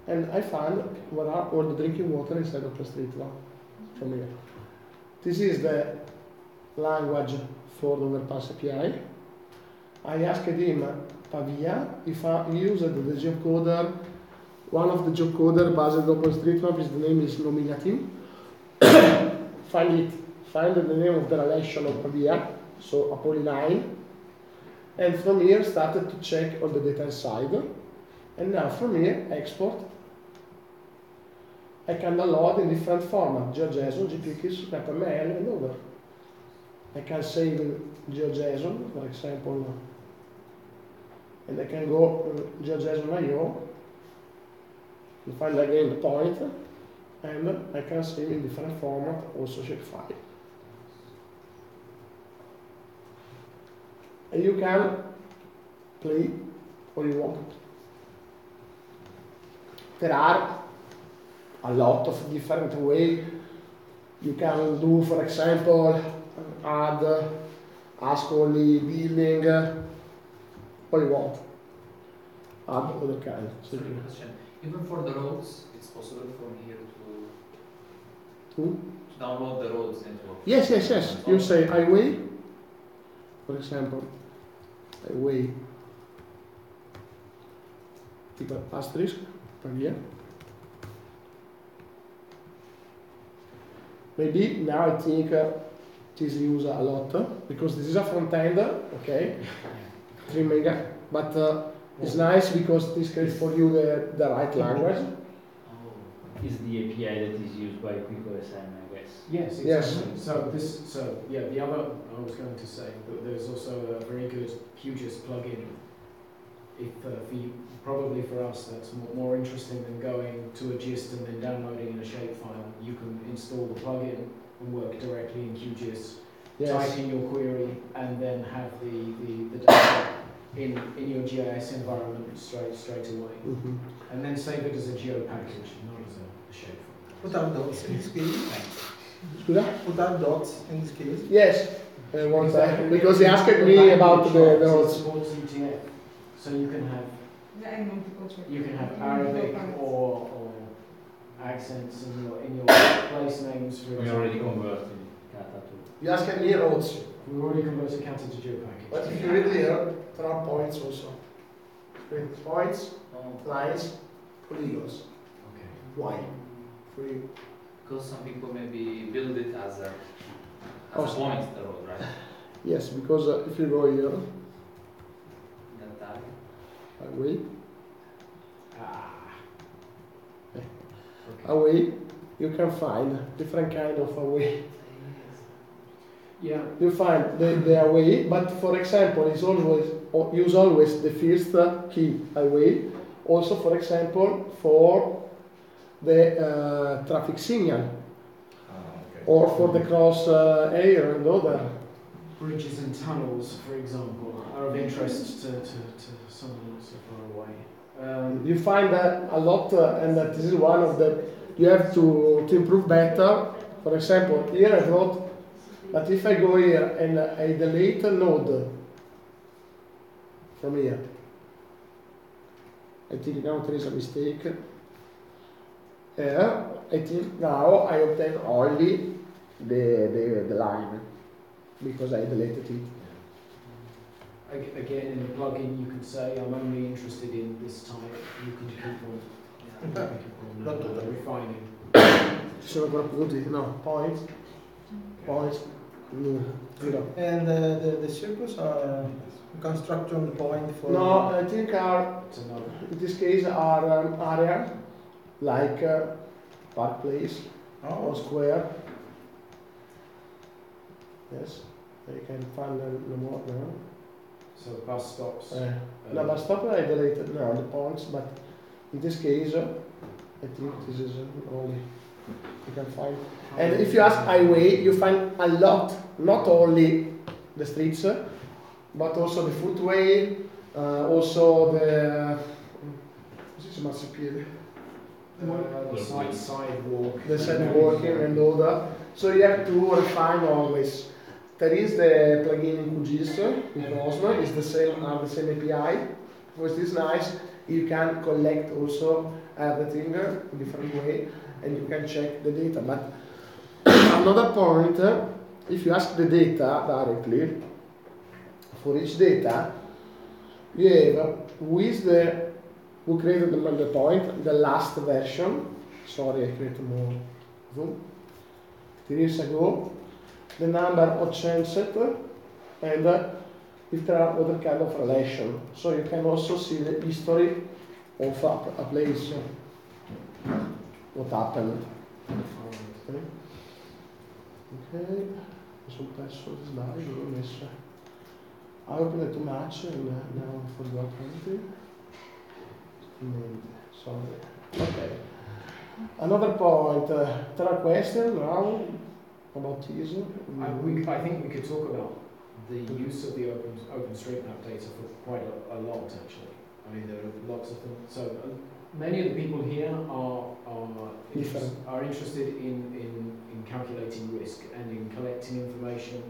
And I found what are all the drinking water inside of OpenStreetMap from here. This is the language for the Overpass API. I asked him Pavia if I used the geocoder. One of the geocoder based on OpenStreetMap is the name is nominative. Find the name of the relation of Pavia, so a polyline. And from here started to check all the data inside. And now from here export. I can download in different formats, GeoJSON, GPX, FML, and other. I can save in GeoJSON, for example, and I can go GeoJSON.io to find again the point, and I can save in different format, also shapefile. And you can play all you want. There are a lot of different ways you can do, for example, ask only building, what you want. Add other kind. Sorry, question. Even for the roads, it's possible from here to download the roads network. Yes. You say highway, for example, highway, equal asterisk, Pavia. Maybe now I think this use a lot because this is a front end, okay, 3 mega, but It's nice because this creates for you the right language. Oh, is the API that is used by QuickOSM, I guess. Yes, Yes. exactly. So yeah, the other I was going to say that there's also a very good QGIS plugin. If probably for us that's more interesting than going to a gist and then downloading in a shapefile. You can install the plugin and work directly in QGIS. Yes. Type in your query and then have the data in your GIS environment straight away. Mhm. And then save it as a geo package, not as a shapefile. Put out dots in this case. Scusa? Put out dots in this case. Yes. Because he asked me about the roads. Supports UTF, so you can have Arabic or accents in your place names. For We already converted Kata to. You asked me roads. We already converted Kata to GeoPackage. But if you read here, there are points also. Points, lines, polygons. Okay. Why? For you. Because some people maybe build it as a Also. point, the road, right? Yes, because if you go here, That type. away, Okay. away, you can find different kind of away. Yeah. You find the away, but for example, it's always use always the first key away. Also, for example, for the traffic signal or for the cross air and other. Bridges and tunnels, for example, are of interest to someone so far away. You find that a lot, and that this is one of the. You have to improve better. For example, here I wrote. But if I go here and I delete a node from here, I think now there is a mistake. I think now I obtain only the line because I deleted it. Again, in the plugin, you can say, I'm only interested in this type. You can keep on refining. Ci sono ancora prodotti? No. Points. Points. Zero. And the circles are construction point for. No, I think are It's another. in this case are area like park place or square. Yes, you can find them no more now. So bus stops. No, bus stop I deleted now the points, but in this case I think this is only you can find. And if you ask highway, you find a lot, not only the streets, but also the footway, also the marciapiede, sidewalk. the sidewalking and all that. So you have to refine always. There is the plugin in QGIS, in Osmo, it's the same API. Because it's nice, you can collect also everything in different way, and you can check the data. But another point, if you ask the data directly, for each data, you have who created the point, the last version. Sorry, I created more zoom. 3 years ago, the number of chances, and if there are other kind of relation. So you can also see the history of a place, what happened. Ok, mi sono perso le slide, l'ho messo. I opened it too much and now I forgot everything. Sorry. Okay. Another point, there are questions now about this. I think we could talk about the use of the OpenStreetMap data for quite a lot actually. I mean, there are lots of them. So many of the people here are interested in calculating risk and in collecting information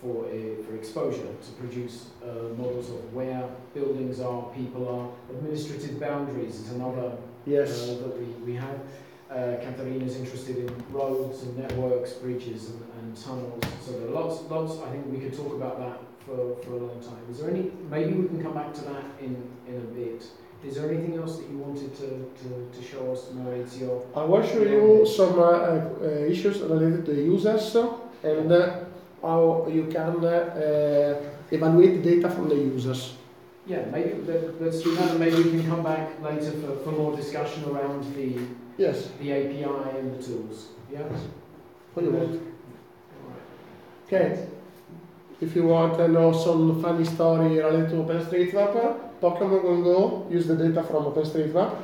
for exposure to produce models of where buildings are, people are. Administrative boundaries is another that we have. Katharina is interested in roads and networks, bridges and tunnels. So there are lots. I think we could talk about that for a long time. Is there any? Maybe we can come back to that in a bit. Is there anything else that you wanted to show us, Maurizio? I will show you some issues related to users and how you can evaluate data from the users. Yeah, maybe let's do that, and maybe we can come back later for more discussion around the Yes. API and the tools. Yeah. What do you want? Alright. Okay. If you want to know some funny story related to OpenStreetMap, Pokemon Go use the data from OpenStreetMap.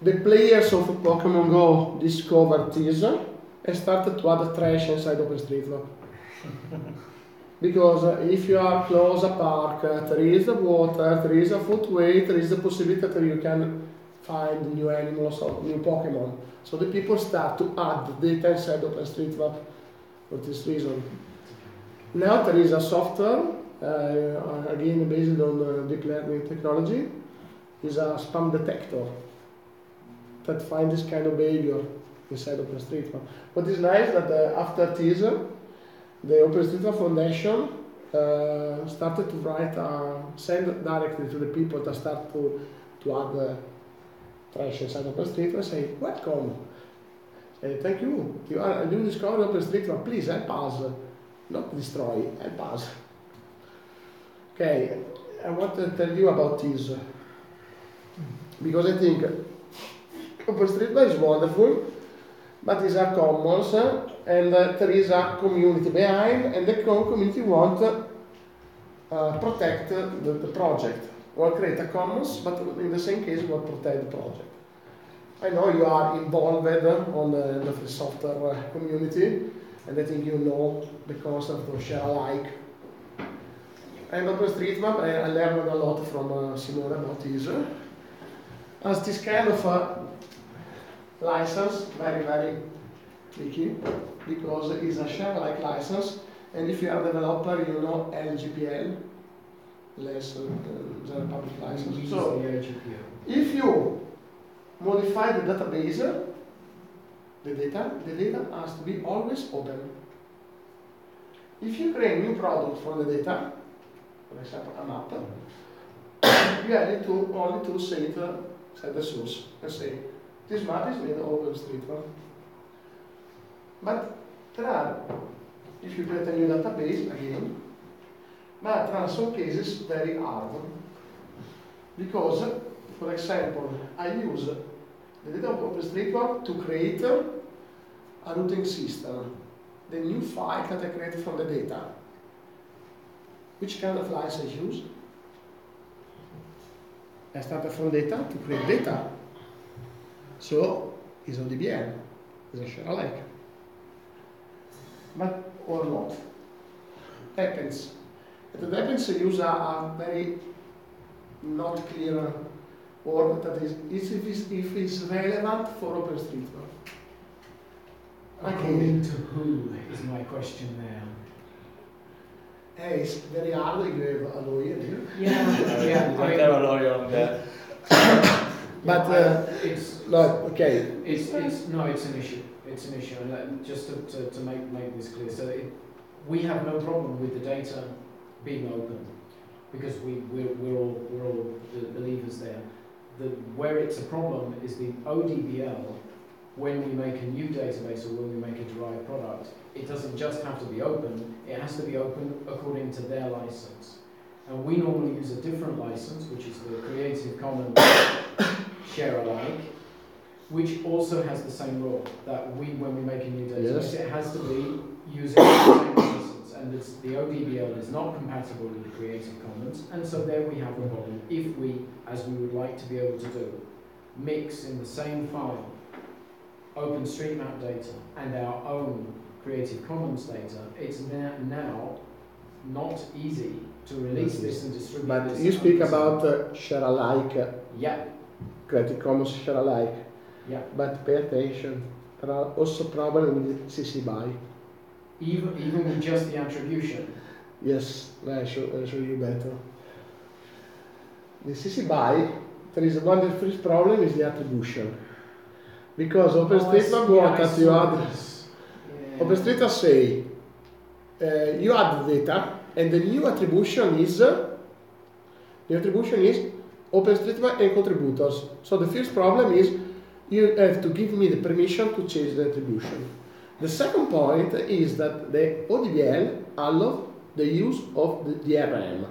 The players of Pokemon Go discovered this and started to add trash inside OpenStreetMap. Because if you are close a park, there is a water, there is a footway, there is a possibility that you can find new animals or new Pokemon. So the people start to add data inside OpenStreetMap for this reason. Now there is a software, again based on deep learning technology, is a spam detector that finds this kind of behavior inside OpenStreetMap. What is nice that after this, the OpenStreetMap Foundation started to write, send directly to the people that start to add trash inside OpenStreetMap and say, welcome, say, thank you, you discovered OpenStreetMap, please help us, not destroy, help us. Okay, I want to tell you about this, because I think OpenStreetMap is wonderful, but it's a commons, and there is a community behind, and the community want protect the project, or create a commons, but in the same case want protect the project. I know you are involved on the free software community, and I think you know the concept of share alike. And OpenStreetMap, I learned a lot from Simone about this. As this kind of license, very, very tricky, because it's a share-alike license, and if you are a developer, you know LGPL, less general public license. So, if you modify the database, the data has to be always open. If you create new product from the data, for example, a map, you have only to set the source and say, this map is made of OpenStreetMap. But there are, if you create a new database, again, but there are some cases very hard. Because, for example, I use the data of OpenStreetMap to create a routing system. The new file that I created from the data. Which kind of license I use? I started from data to create data. So, it's ODBL, it's a share alike. But, or not. Happens. It happens to use a very not clear word that is, if it's relevant for OpenStreetMap. According to who is my question there. Hey, it's very hard if you have a lawyer here. Yeah, yeah. You don't have a lawyer on that. But it's no, okay. It's an issue. It's an issue, and just to make this clear, so we have no problem with the data being open, because we're all believers there. Where it's a problem is the ODBL. When we make a new database or when we make a derived product, it doesn't just have to be open, it has to be open according to their license. And we normally use a different license, which is the Creative Commons share alike, which also has the same rule, that when we make a new database, it has to be using the same license. And the ODBL is not compatible with the Creative Commons, and so there we have a problem. If we, as we would like to be able to do, mix in the same file OpenStreetMap data and our own Creative Commons data, it's now not easy to release this and distribute but this. But you speak about share alike. Yeah. Creative Commons share alike. Yeah. But pay attention, there are also problems with CC BY. Even with just the attribution? Yes, I'll show you better. The CC BY, there is one of the first problem is the attribution. Because OpenStreetMap wants that you add. OpenStreetMap say you add the data, and the new attribution is OpenStreetMap and contributors. So the first problem is you have to give me the permission to change the attribution. The second point is that the ODBL allows the use of the DRM.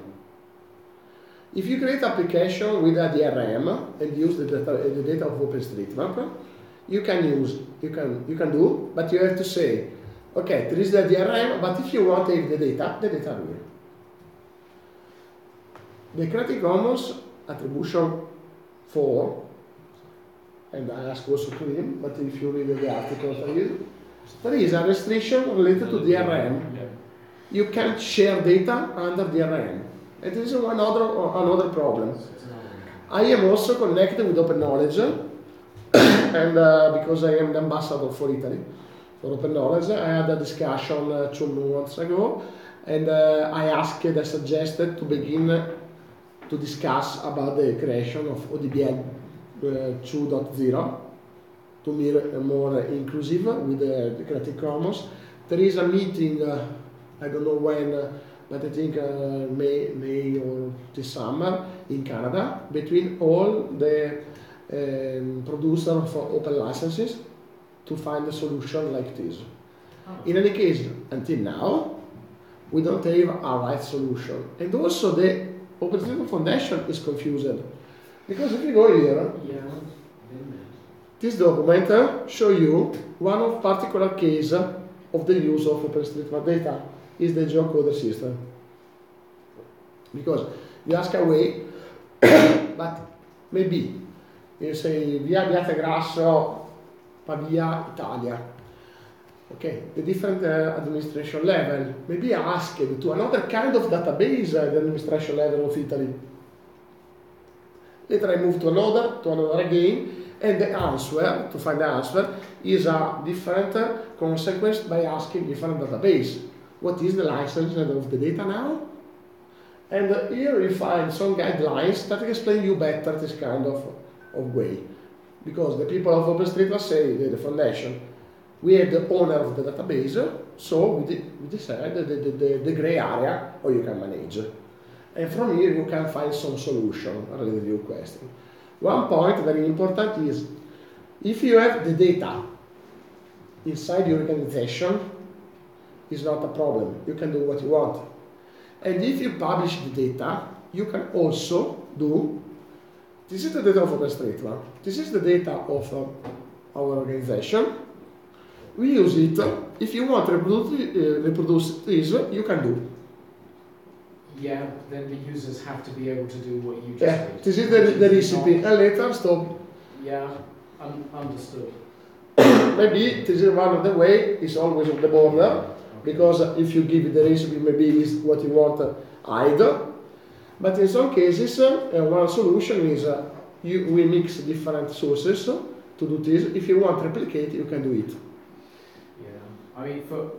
If you create application with a DRM and use the data of OpenStreetMap, you can do, but you have to say, okay, there is the DRM, but if you want to have the data will. The Creative Commons attribution 4, and I ask also to him, but if you read the article, there is a restriction related to DRM. You can't share data under DRM. And this is another problem. I am also connected with Open Knowledge, and because I am the ambassador for Italy, for Open Knowledge, I had a discussion 2 months ago, and I suggested to begin to discuss about the creation of ODBL 2.0 to be more inclusive with the Creative Commons. There is a meeting, I don't know when, but I think May or this summer in Canada, between all the producers for open licenses to find a solution like this. In any case, until now, we don't have a right solution. And also the OpenStreetMap Foundation is confused. Because if you go here, this document shows you one of particular case of the use of OpenStreetMap data is the geocoder system. Because you ask away, but maybe you say via Grasso, Pavia, Italia. Okay, the different administration level. Maybe ask to another kind of database at the administration level of Italy. Later I move to another again, and the answer, to find the answer, is a different consequence by asking different database. What is the license of the data now? And here you find some guidelines that explain you better this kind of way. Because the people of OpenStreetMap say, the foundation, we are the owner of the database, so we decide the gray area how you can manage. And from here you can find some solution related to your question. One point very important is, if you have the data inside your organization, it's not a problem. You can do what you want. And if you publish the data, you can also do, this is the data of OpenStreetMap, this is the data of our organization. We use it. If you want to reproduce this, you can do. Yeah, then the users have to be able to do what you just did. This is the recipe, and later stop. Yeah, understood. Maybe this is one of the way, it's always on the border, because if you give the recipe, maybe it's what you want either. But in some cases, one solution is we mix different sources to do this. If you want to replicate, you can do it. I mean, for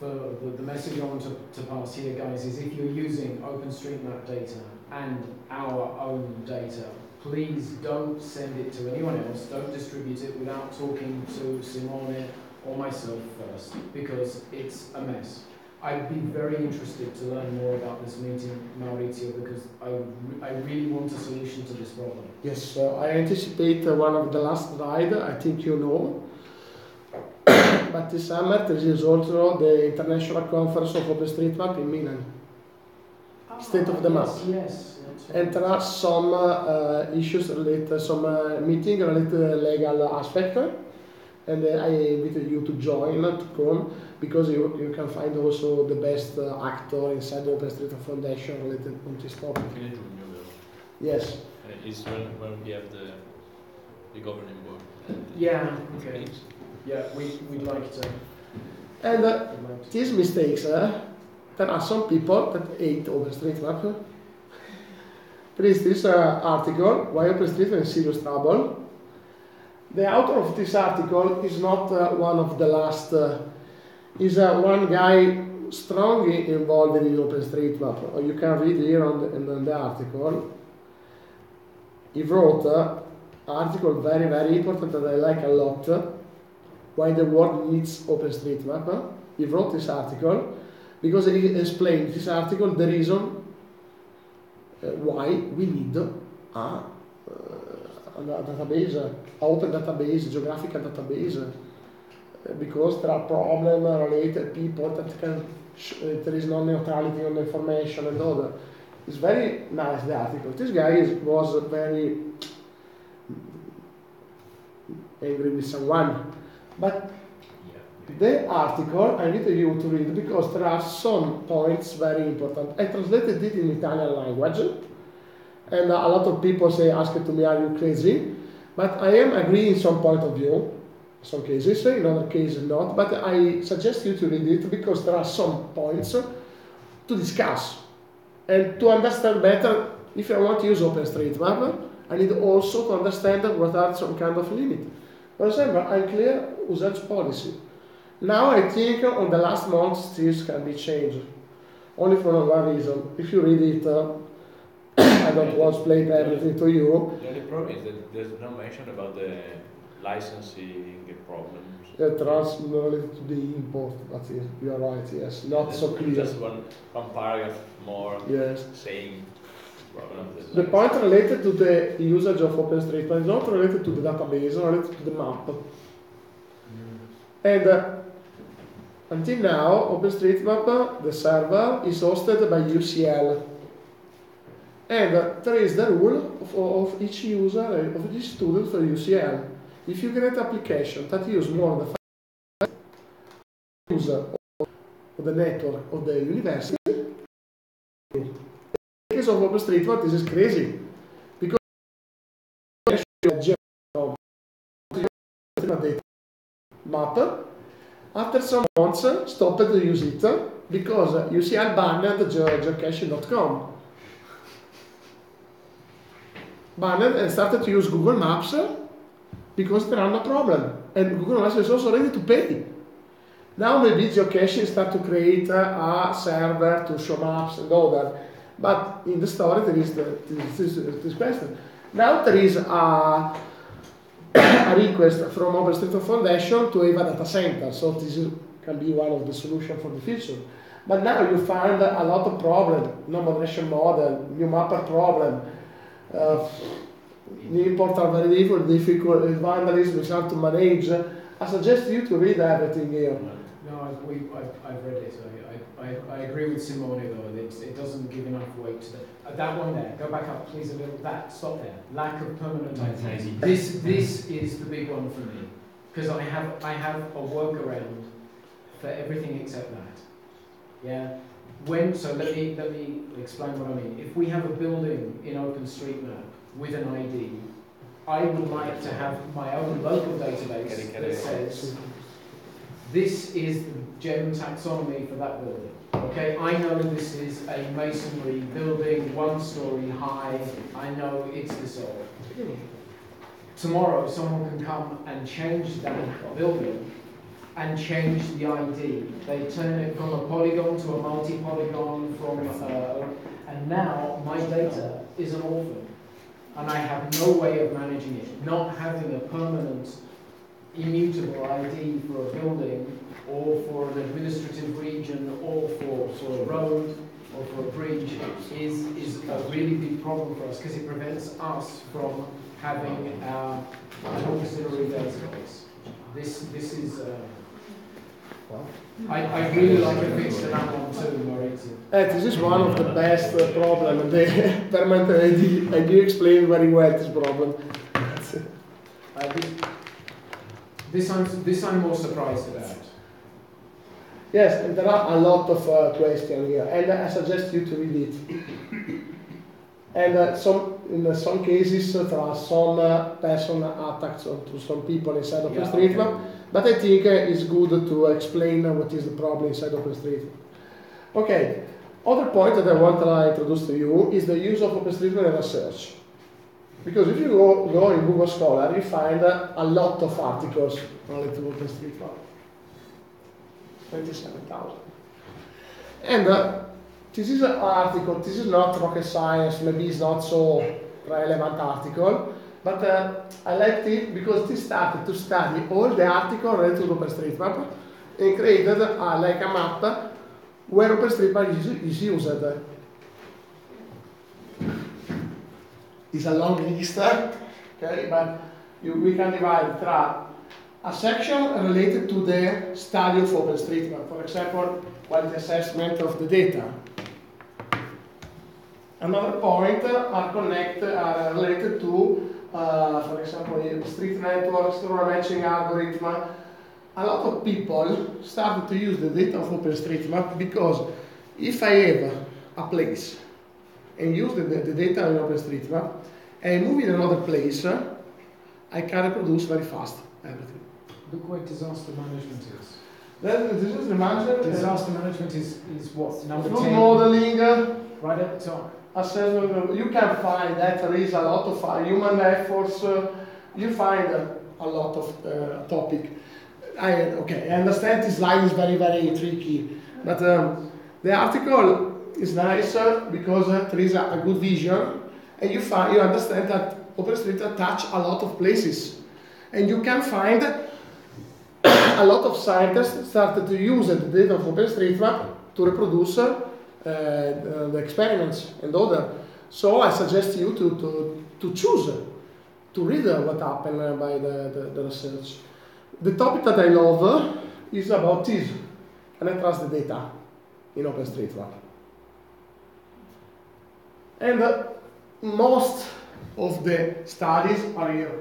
the message I want to pass here, guys, is if you're using OpenStreetMap data and our own data, please don't send it to anyone else. Don't distribute it without talking to Simone or myself first, because it's a mess. I'd be very interested to learn more about this meeting, Maurizio, because I really want a solution to this problem. Yes, I anticipate one of the last slide, I think you know. But this summer there is also the International Conference of OpenStreetMap in Milan. State of the Map. Yes. And there are some issues related, some meeting related to the legal aspect. And I invite you to join, to come, because you can find also the best actor inside the OpenStreetMap Foundation related on this topic. Yes. Is when we have the governing board. Yeah, okay. Yeah, we'd like to. And these mistakes, there are some people that hate OpenStreetMap. There is this article, Why OpenStreetMap is Serious Trouble. The author of this article is not one of the last, is one guy strongly involved in OpenStreetMap. You can read here on the article. He wrote an article very, very important that I like a lot. Why the world needs OpenStreetMap. He wrote this article because he explained this article the reason why we need a database, an open database, geographical database, because there are problems related people that can, there is no neutrality on the information and other. It's very nice, the article. This guy was very angry with someone. But the article, I need you to read because there are some points very important. I translated it in Italian language, and a lot of people ask to me, are you crazy? But I am agreeing some point of view, some cases, in other cases not, but I suggest you to read it because there are some points to discuss and to understand better. If I want to use OpenStreetMap, I need also to understand what are some kind of limit. For example, unclear usage policy. Now I think on the last months this can be changed. Only for one reason. If you read it, I don't want to explain everything to you. The only problem is that there's no mention about the licensing problems. Trans related to the import, but you are right, yes. Not so clear. Just one paragraph more yes. saying problems. The point related to the usage of OpenStreetMap is not related to the database, related to the map. And until now, OpenStreetMap, the server, is hosted by UCL. And there is the rule of each user, of each student for UCL. If you create an application that use more than 5 users of the network of the university, in the case of OpenStreetMap, this is crazy. Because data map, after some months, stopped to use it because UCL banned geocaching.com. Banned and started to use Google Maps because there are no problem. And Google Maps is also ready to pay. Now maybe geocaching start to create a server to show maps and all that. But in the story there is this question. Now there is a request from OpenStreetMap Foundation to have a data center. So this can be one of the solutions for the future. But now you find a lot of problems. No moderation model, new mapper problem. The imports are very difficult, vandalism is hard to manage. I suggest you to read everything here. No, I've read it. I agree with Simone though, it doesn't give enough weight to that one there. Go back up, please, a little. Stop there. Lack of permanent identity. This is the big one for me because I have a workaround for everything except that. Yeah. So let me explain what I mean. If we have a building in OpenStreetMap with an ID, I would like to have my own local database that says this is the gem taxonomy for that building. Okay, I know this is a masonry building, 1 story high. I know it's this old. Tomorrow, someone can come and change that building and change the ID. They turn it from a polygon to a multi-polygon, and now my data is an orphan. And I have no way of managing it. Not having a permanent, immutable ID for a building, or for an administrative region, or for a road, or for a bridge, is a really big problem for us, because it prevents us from having an auxiliary database. This is... I really like a fix to that one too, Maurizio. This is one of the best problems. The permanent ID, and you explain very well this problem. This I'm more surprised about. Yes, and there are a lot of questions here, and I suggest you to read it. And in some cases, there are some personal attacks to some people inside of OpenStreetMap. Okay. But I think it's good to explain what is the problem inside OpenStreetMap. Okay, other point that I want to introduce to you is the use of OpenStreetMap in research. Because if you go in Google Scholar, you find a lot of articles related to OpenStreetMap. 27,000. And this is an article, this is not rocket science, maybe it's not so relevant article, but I liked it because they started to study all the articles related to OpenStreetMap and created like a map where OpenStreetMap is used. It's a long list, okay, but we can divide it. A section related to the study of OpenStreetMap, for example, quality assessment of the data. Another point are related to, for example, street networks, rural matching algorithm. A lot of people started to use the data of OpenStreetMap because if I have a place and use the data in OpenStreetMap and move in another place, I can reproduce very fast everything. Look what disaster management is. Then this is the management. Disaster management is what? Number 10. Modeling. Right at the top. Assessment. You can find that there is a lot of human efforts. You find a lot of topic. I understand this line is very, very tricky, but the article is nice because there is a good vision, and you understand that OpenStreetMap touch a lot of places, and you can find a lot of scientists started to use the data of OpenStreetMap to reproduce the experiments and other. So I suggest you to choose, to read what happened by the research. The topic that I love is about this. Can I trust the data in OpenStreetMap? And most of the studies are here.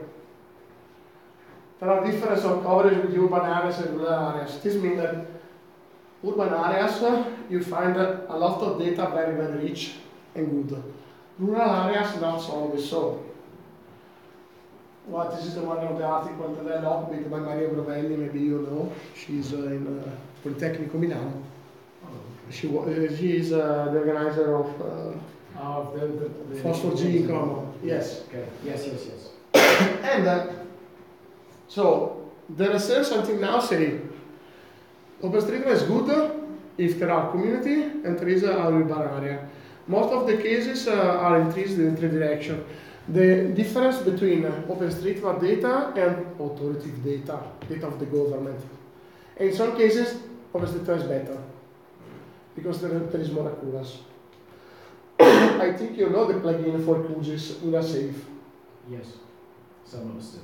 There are differences of coverage with urban areas and rural areas. This means that urban areas, you find a lot of data very, very rich and good. Rural areas, not always so. Well, this is one of the articles that I love with by Maria Brovelli, maybe you know. She's in Politecnico Milano. She is the organizer of the Phosphor G Common. Yes. Okay. Yes. And so the research until now say OpenStreetMap is good if there are community and there is a urban area. Most of the cases are increased in three directions. The difference between OpenStreetMap data and authoritative data of the government. In some cases, OpenStreetMap is better because there is more accuracy. I think you know the plugin for QGIS in a safe. Yes, some of us do.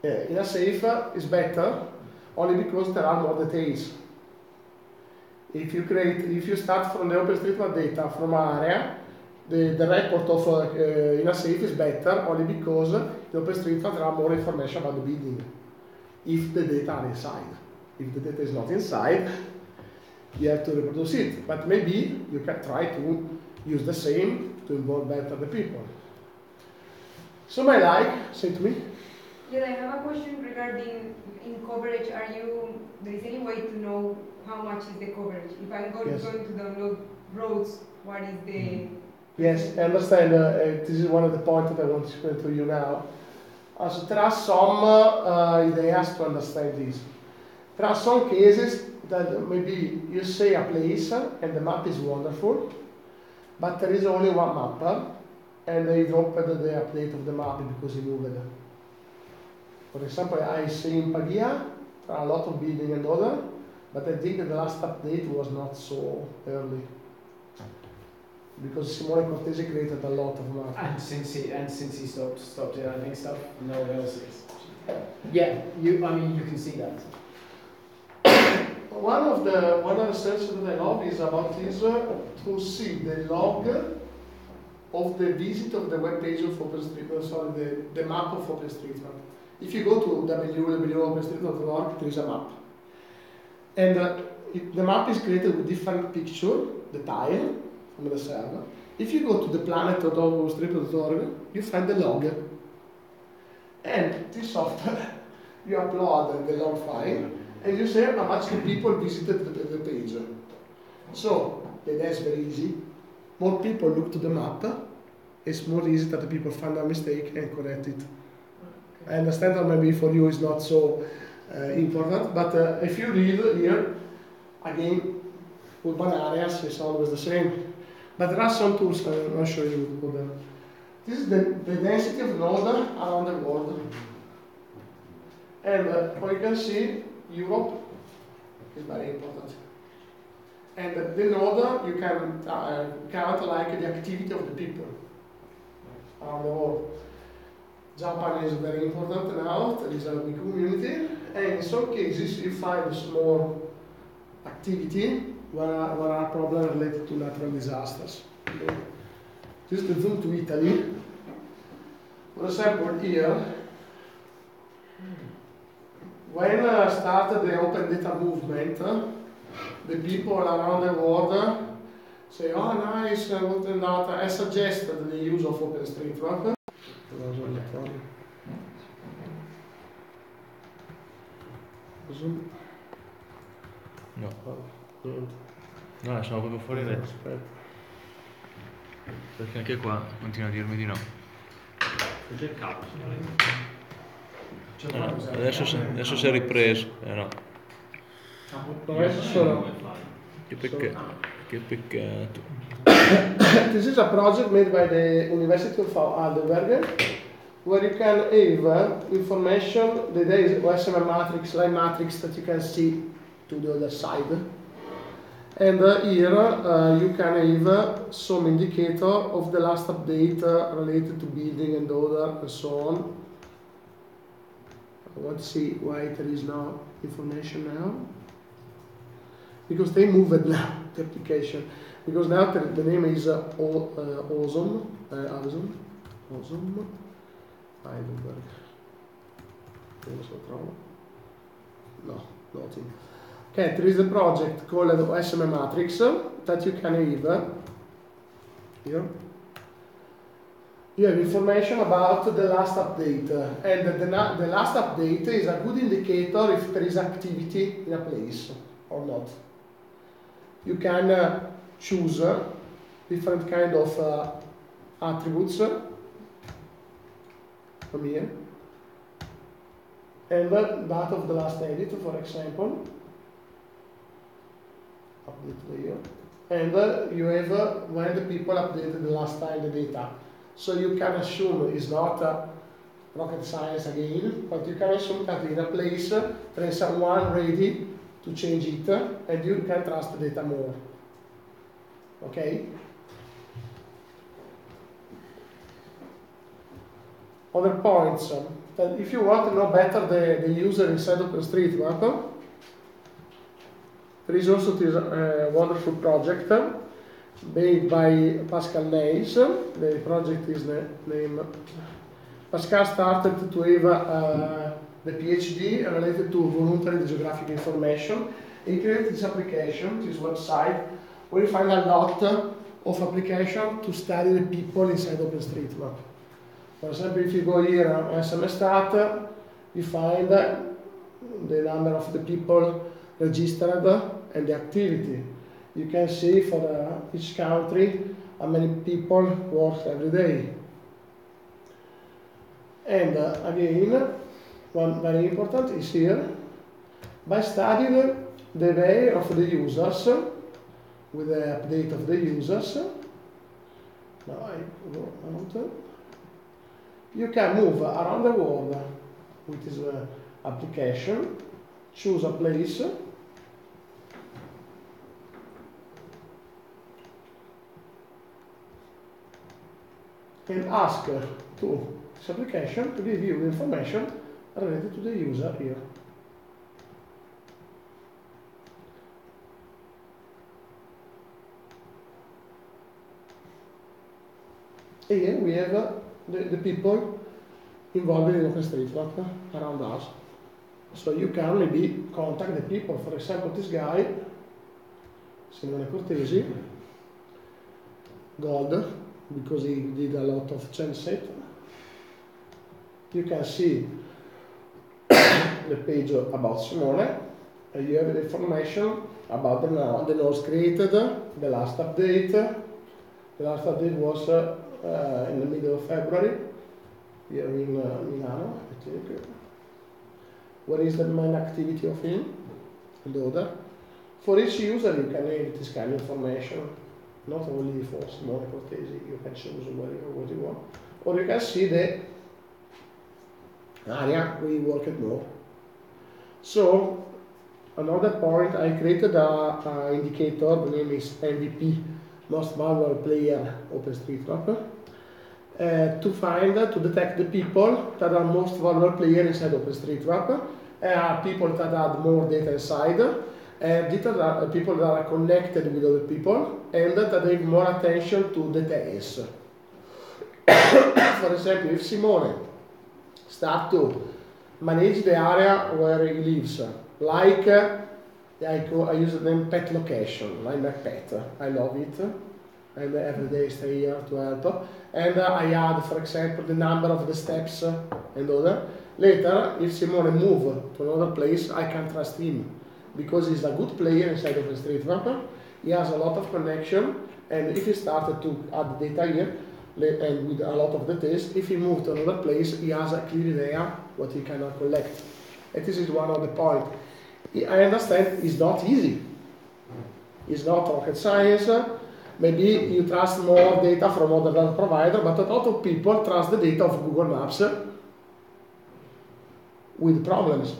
Yeah, in a safe is better only because there are more details. If you start from the OpenStreetMap data from an area, the report of in a safe is better only because in OpenStreetMap there are more information about the building. If the data are inside. If the data is not inside, you have to reproduce it. But maybe you can try to use the same to involve better the people. So say to me. Yes, I have a question regarding in coverage. There is any way to know how much is the coverage? If I'm going to download roads, what is the... Yes, I understand. This is one of the points that I want to explain to you now. So there are some ideas to understand this. There are some cases that maybe you say a place and the map is wonderful, but there is only one mapper and they dropped the update of the map because he moved it. For example, I see in Pavia, there are a lot of buildings and other, but I think that the last update was not so early. Because Simone Cortese created a lot of maps. And since he stopped adding stuff, no one else is. Yeah, you can see that. One of the research that I love is about this to see the log of the visit of the web page of OpenStreetMap, the map of OpenStreetMap. If you go to www.openstreetmap.org, there is a map. And the map is created with different pictures, the tile from the server. If you go to the planet.openstreetmap.org, you find the log. And this software, you upload the log file, and you say how much the people visited the page. So, that's very easy. More people look to the map, it's more easy that the people find a mistake and correct it. I understand that maybe for you it's not so important, but if you read here, again, urban areas is always the same. But there are some tools, I'll show you. This is the density of nodes around the world. And what you can see, Europe is very important. And the node, you can count like the activity of the people around the world. Japan is very important now, there is a big community, and in some cases you find more activity where are problems related to natural disasters. just to zoom to Italy. For example, here, when started the open data movement, the people around the world say, oh nice, open data. I suggested the use of OpenStreetMap. Zoom. No, Niente. no, sono proprio fuori adesso. Aspetta. Perché anche qua continua a dirmi di no. C'è il capo, signore. Adesso si è ripreso. No. Adesso sono. Che peccato. Che peccato. This is a project made by the University of Heidelberg, where you can have information. The there is OSM matrix, line matrix that you can see to the other side. And here you can have some indicator of the last update related to building and order and so on. I want to see why there is no information now. Because they moved now the application. Because now the name is Awesome Heidelberg. No, nothing. Okay, there is a project called OSM Matrix that you can have here. You have information about the last update, and the last update is a good indicator if there is activity in a place or not. You can choose different kind of attributes from here, and that of the last edit, for example. Update layer, and you have when the people updated the last time the data. So you can assume it's not rocket science again, but you can assume that in a place there is someone ready to change it, and you can trust the data more. Okay? Other points, that if you want to know better the user inside OpenStreetMap, there is also this wonderful project made by Pascal Neis. The project is named. Pascal started to have the PhD related to voluntary geographic information. He created this application, this website, where you find a lot of applications to study the people inside OpenStreetMap. For example, if you go here on SMStat, you find the number of the people registered and the activity. You can see for each country how many people work every day. And again, one very important is here, by studying the way of the users, with the update of the users, now I go out, you can move around the world with this application, choose a place, and ask to this application to give you the information related to the user here. Here we have the people involved in OpenStreetMap around us. So you can maybe contact the people. For example, this guy, Simone Cortesi, Gold, because he did a lot of genset. You can see the page about Simone, and you have the information about the nodes created, the last update. The last update was in the middle of February, here in Milano, I think. What is the main activity of him and the other? For each user, you can have this kind of information. Not only for Simone Cortesi, you can choose what you want. Or you can see the area where you work more. So, another point, I created an indicator, the name is MVP, Most Valuable Player OpenStreetMap, to detect the people that are most valuable players inside OpenStreetMap, people that add more data inside, people that are connected with other people, and that have more attention to details. For example, if Simone start to manage the area where he lives, like I use the name pet location, like my pet. I love it. And every day stay here to help. And I add, for example, the number of the steps and other. Later, if Simone move to another place, I can trust him because he's a good player inside of the OpenStreetMap. He has a lot of connection, and if he started to add data here, and with a lot of details, if he moved to another place, he has a clear idea what he cannot collect. And this is one of the points. I understand it's not easy. It's not rocket science. Maybe you trust more data from other provider, but a lot of people trust the data of Google Maps with problems.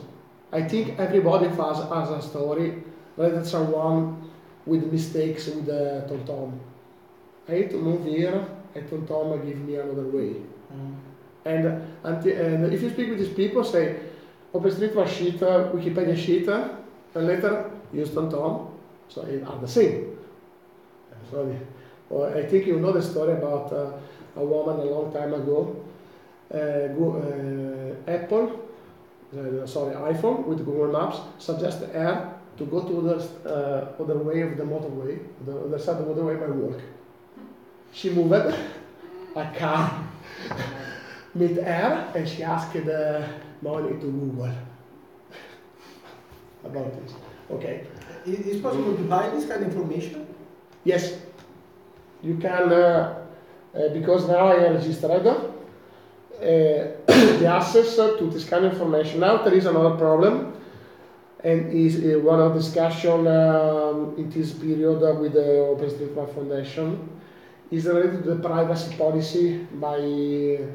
I think everybody has a story related someone with mistakes with TomTom. I need to move here, and TomTom give me another way. And if you speak with these people, say OpenStreetMap sheet, Wikipedia sheet, and later use TomTom, so they are the same. So, I think you know the story about a woman a long time ago, iPhone with Google Maps suggested her to go to the other way of the motorway, the other side of the motorway by walk. She moved a car mid-air and she asked the money to Google about this. Okay. Is it possible to hide this kind of information? Yes, you can, because now I am registered, the access to this kind of information. Now there is another problem, and is one of discussion in this period with the OpenStreetMap Foundation, is related to the privacy policy by the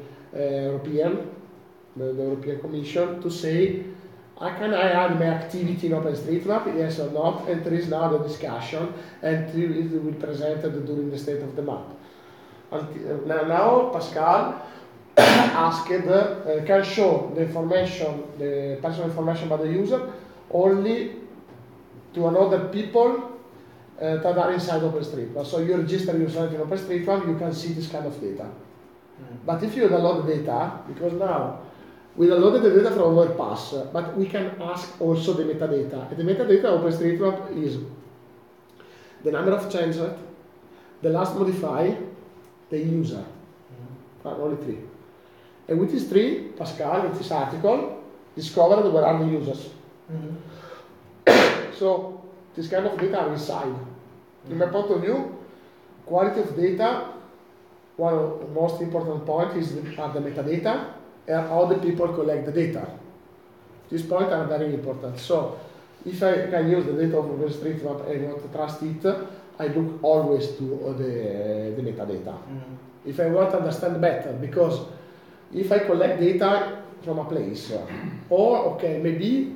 European Commission, to say, can I add my activity in OpenStreetMap, yes or not? And there is now the discussion, and it will be presented during the State of the Map. Now Pascal asked, can show the information, the personal information about the user, only to another people that are inside OpenStreetMap. So you register yourself in OpenStreetMap, you can see this kind of data. But if you download the data, because now we downloaded the data from Overpass, but we can ask also the metadata. And the metadata of OpenStreetMap is the number of changes, the last modify, the user. Only three. And with these three, Pascal, with this article, discovered where are the users. So this kind of data are inside. In my point of view, quality of data, one of the most important points is the metadata, and how the people collect the data. These points are very important. So, if I can use the data of OpenStreetMap and want to trust it, I look always to the metadata. If I want to understand better, because if I collect data from a place, or okay, maybe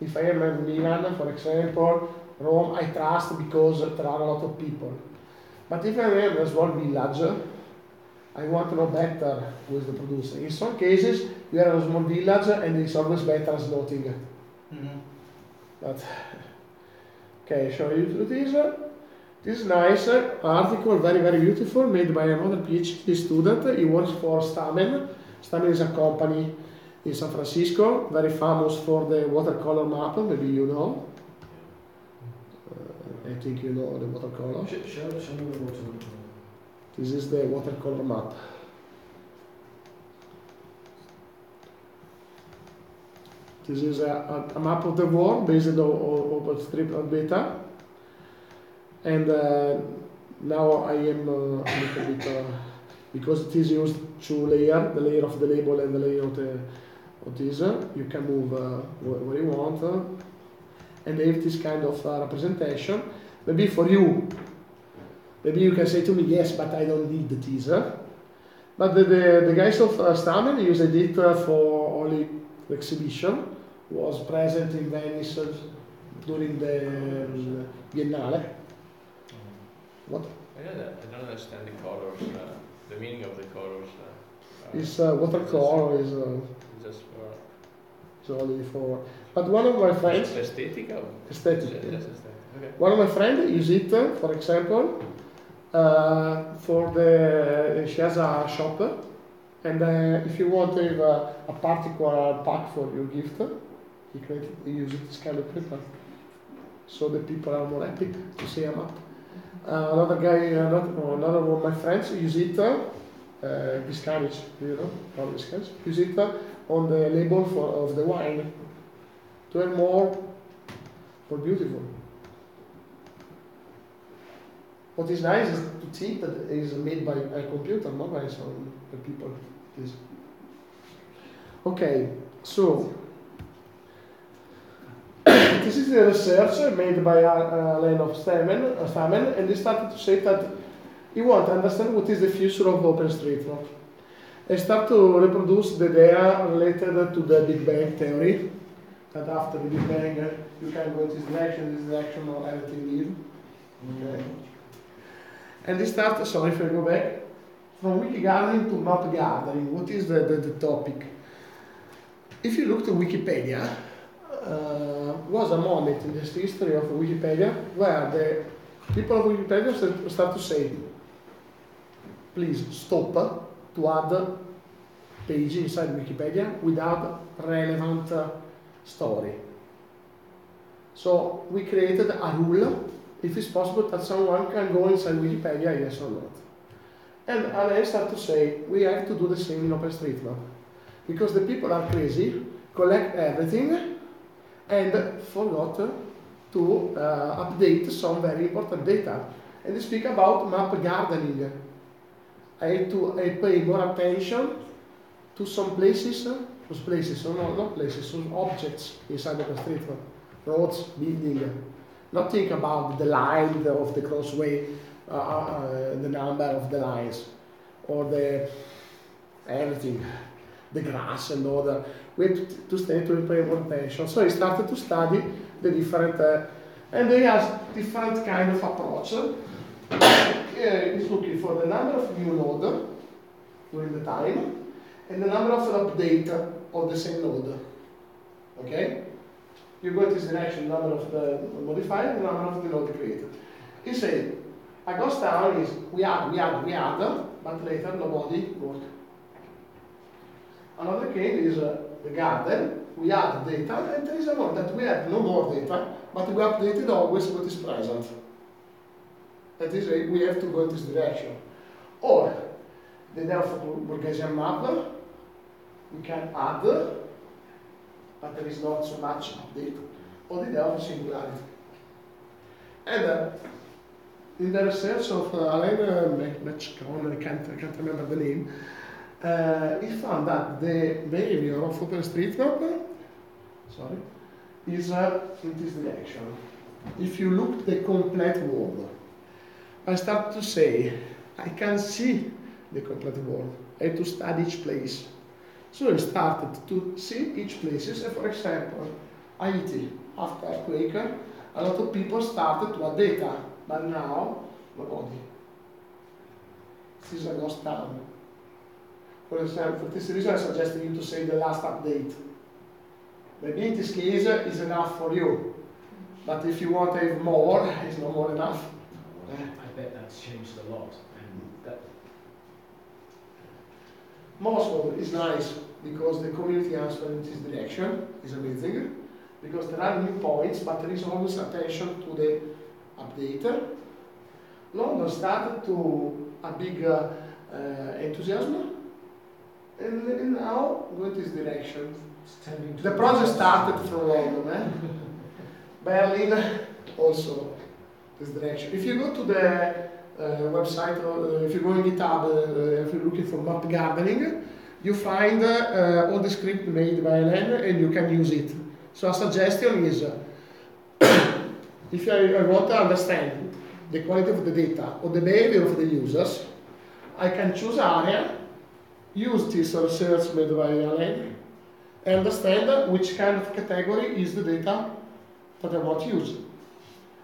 if I am in Milan, for example, Rome, I trust because there are a lot of people. But if I am in a small village, I want to know better who is the producer. In some cases, we are in a small village and it's always better as nothing. But, okay, show you this. This is nice article, very, very beautiful, made by another PhD student. He works for Stamen. Stamen is a company in San Francisco, very famous for the watercolor map, maybe you know. I think you know the watercolor. Show me the watercolor. This is the watercolor map. This is a map of the world based on OpenStreetMap data. And now I am a little bit, because it is used two layers, the layer of the label and the layer of this. You can move where you want. And they have this kind of representation. Maybe for you, maybe you can say to me, yes, but I don't need the teaser. But the guys of Stamen used it for only the exhibition. Was present in Venice during the Biennale. What? I don't understand the colors, the meaning of the colors. It's watercolor is just for. It's only for. But one of my friends. Aesthetic? Aesthetic. Just aesthetic. Okay. One of my friends use it, for example, she has a shop, and if you want to have a particular pack for your gift, he uses this kind of paper. So the people are more happy to see a map. Another guy, another one of my friends use it, Viscanic, you know, not Viscanic, use it on the label of the wine to have more beautiful. What is nice is to think that it is made by a computer, not by some people. Okay, so this is the research made by Alain of Stamen, and he started to say that he wants to understand what is the future of OpenStreetMap. He started to reproduce the idea related to the Big Bang theory, that after the Big Bang you can go in this direction, or everything leave. Okay. And he started, sorry if I go back, from wiki gardening to map gathering. What is the topic? If you look to Wikipedia, was a moment in the history of Wikipedia where the people of Wikipedia start to say, please stop to add page inside Wikipedia without relevant story. So we created a rule, if it's possible that someone can go inside Wikipedia, yes or not. And I start to say, we have to do the same in OpenStreetMap. Because the people are crazy, collect everything, and forgot to update some very important data. And they speak about map gardening. I pay more attention to some places, some objects inside OpenStreetMap, roads, building. Not think about the line of the crossway, the number of the lines, or everything, the grass and all that. We have to pay more attention. So he started to study the different, and he has different kind of approach. He's looking for the number of new nodes during the time, and the number of update of the same node. Okay? You go in this direction, number of the modified, the number of the node created. He said, a ghost town is we add, but later nobody work. Another case is the garden. We add data, and there is a one that we have no more data, but we updated always what is present. That is, we have to go in this direction. Or the Delphi-Borghesian map, we can add, but there is not so much update, or the Delphi singularity. And in the research of Alain Mechcon, I can't remember the name, he found that the behavior of OpenStreetMap is in this direction. If you look at the complete world, I start to say, I can see the complete world. I have to study each place. So I started to see each place. For example, Haiti, after earthquake, a lot of people started to add data, but now, nobody. This is a ghost town. For example, for this reason I suggest you to say the last update. Maybe in this case is enough for you. But if you want to have more, it's not more enough. I bet that's changed a lot. And that... Moscow is nice because the community answer in this direction is amazing. Because there are new points, but there is always attention to the updater. London started to a big enthusiasm. And now go in this direction. The project started from London. Berlin also this direction. If you go to the website, if you go in GitHub, if you're looking for map gardening, you find all the script made by Alain and you can use it. So a suggestion is, if I want to understand the quality of the data or the behavior of the users, I can choose area, use this research made by Alain, and understand which kind of category is the data that I want to use.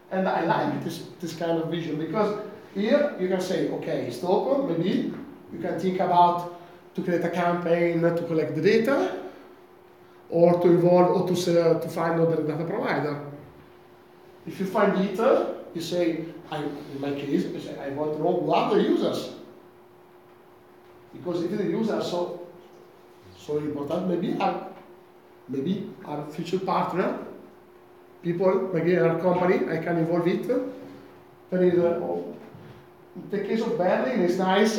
And I like this kind of vision because here you can say, okay, stop, maybe you can think about to create a campaign to collect the data, or to evolve, or to find other data provider. If you find it, you say, in my case, you say, I want to know who are the users. Because if the users are so important, maybe our future partner, people, maybe our company, I can involve it. There is the case of Berlin is nice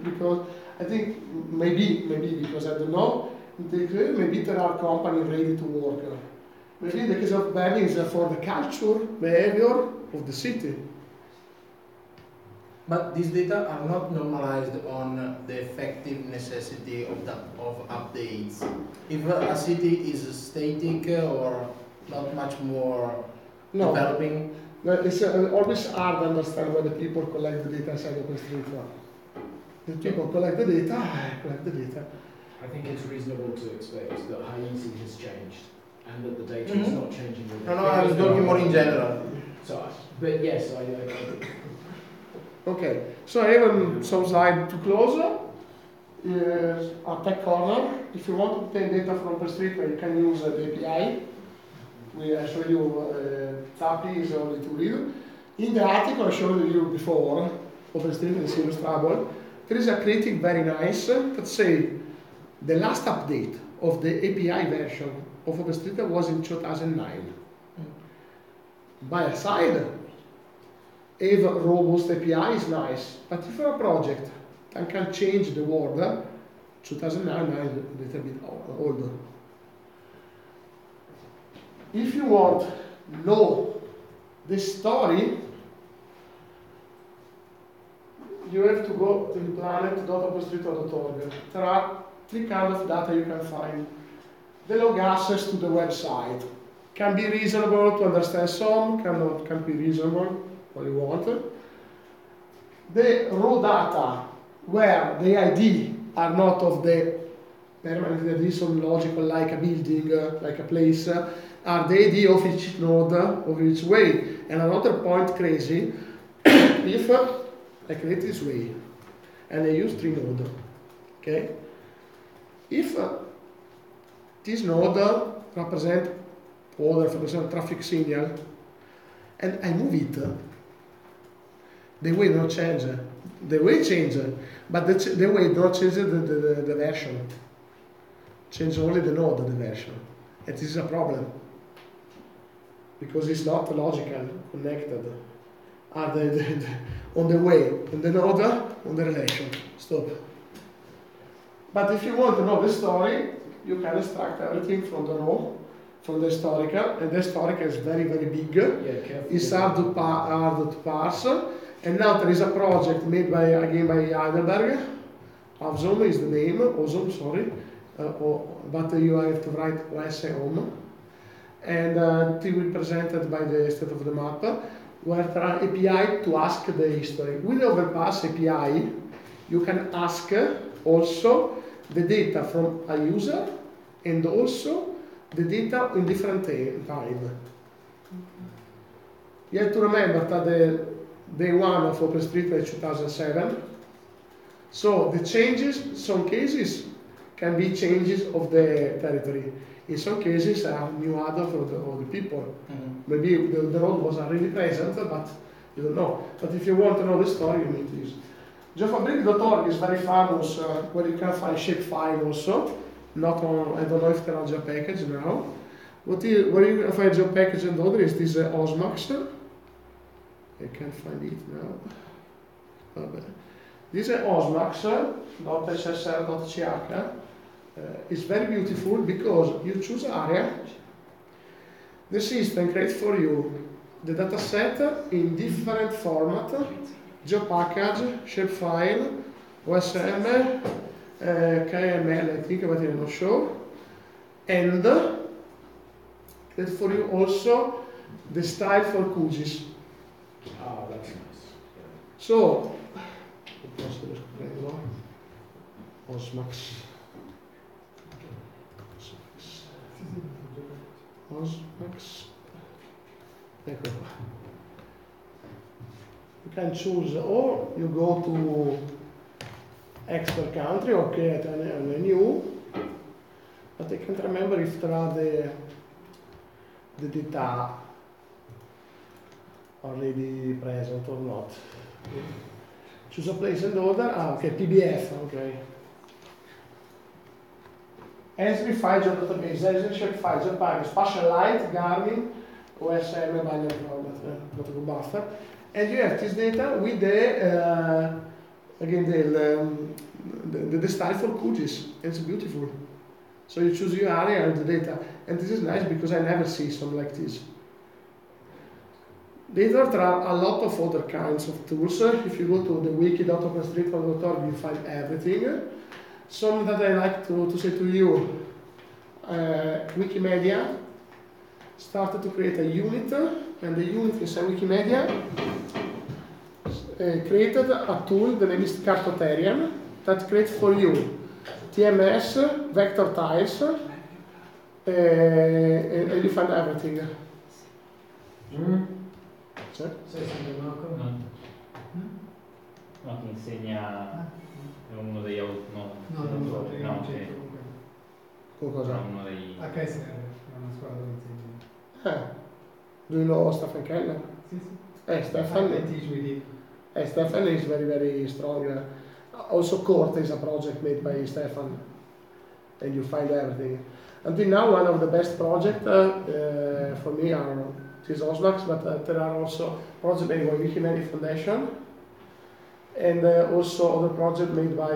because I think maybe because I don't know, maybe there are companies ready to work. Maybe the case of Berlin is for the culture, behavior of the city. But these data are not normalized on the effective necessity of updates. If a city is static or not much more developing. It's always hard to understand when the people collect the data inside OpenStreetMap. The people collect the data, I think it's reasonable to expect that how easy has changed and that the data is not changing. No, I was talking more in general. So, but yes, I Okay, so I have some slide to close. Our tech corner. If you want to obtain data from OpenStreetMap, you can use the API. I showed you TAPI is only to read. In the article I showed you before, OpenStreetMap is illustrable. There is a critic very nice that say the last update of the API version of OpenStreetMap was in 2009. By a side, if a robust API is nice, but if you're a project that can change the world, 2009 is a little bit older. If you want to know the story, you have to go to planet.openstreetmap.org. There are 3 kinds of data you can find. The log access to the website can be reasonable to understand some, can be reasonable what you want. The raw data where the ID are not of the permanent ID, some logical like a building, like a place, are the ID of each node, of each way. And another point crazy, if I create this way, and I use 3 nodes, okay? If this node represent order, for example, traffic signal, and I move it, the way don't change. The way change, but the way don't change the version. Change only the node, the version. And this is a problem. Because it's not logical, connected. Are on the way, on the node, on the relation. Stop. But if you want to know the story, you can extract everything from the raw, from the historical, and the historical is very, very big. Yeah, it's hard to parse. And now there is a project made by Heidelberg. Ozone is the name, Ozone, sorry. But you have to write OSM. And it will be presented by the state of the map, where there are API to ask the history. With the Overpass API, you can ask also the data from a user and also the data in different time. You have to remember that the day 1 of OpenStreetMap is 2007. So the changes, some cases, can be changes of the territory. In some cases, are new add-on for the people. Maybe the road was already present, but you don't know. But if you want to know the story, you need to use. Geofabric.org is very famous, where you can find shapefile also. Not on, I don't know if there are GeoPackage now. Where you can find GeoPackage and other is this Osmax. I can't find it now. This is Osmax, .ssr.ch. It's very beautiful because you choose area. The system creates for you the data set in different format, GeoPackage, shapefile, OSM, KML, I think, but I'm not sure. And create for you also the style for QGIS. Ah, that's nice. So, Osmax. Osmax. Ecco qua. You can choose, or you go to expert country or create a new, but I can't remember if there are the data already present or not. Choose a place and order. Okay, PBF, okay. Entry file job database, essential file job package, spatial light, Garmin, OSM, binary format, protocol buffer. And you have this data with the, again, the style for QGIS. It's beautiful. So you choose your area and the data. And this is nice because I never see something like this. Later, there are a lot of other kinds of tools. If you go to the wiki.openstreetmap.org, you find everything. Some that I like to say to you, Wikimedia started to create a unit, and the unit inside Wikimedia created a tool, the name is Cartotarian, that creates for you TMS, vector tiles, and you find everything. Say something, Marco? No, ti insegna, è uno degli no, Con cosa? uno dei... A Kessler, è una squadra di insegni. Do you know Stefan Keller? Sì, sì. Stefan. I teach with him. Stefan is very, very strong. Also, Court is a project made by Stefan, and you find everything. Until now, one of the best projects for me are these Osmax, but there are also projects made by Wikimedia Foundation, and also other projects made by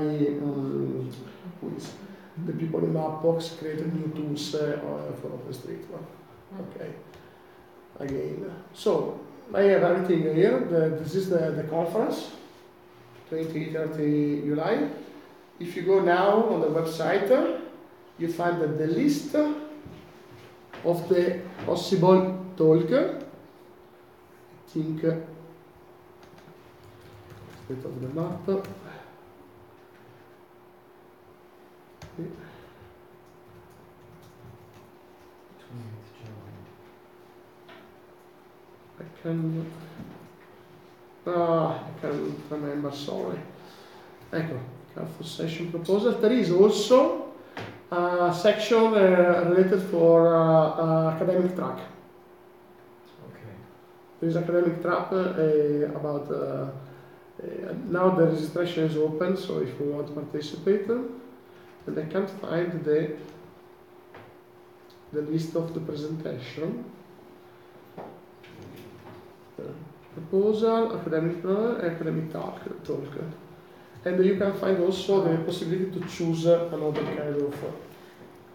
the people in Mapbox created new tools for OpenStreetMap. Okay, again. So, I have everything here. This is the conference, 20-30 July. If you go now on the website, you find that the list of the possible talk. I think state of the map. I can't remember, sorry. Ecco, careful session proposal. There is also a section related for academic track. Okay. There is academic track about now the registration is open, so if you want to participate, and I can't find the list of the presentation. Proposal, academic talk, and you can find also the possibility to choose another kind of.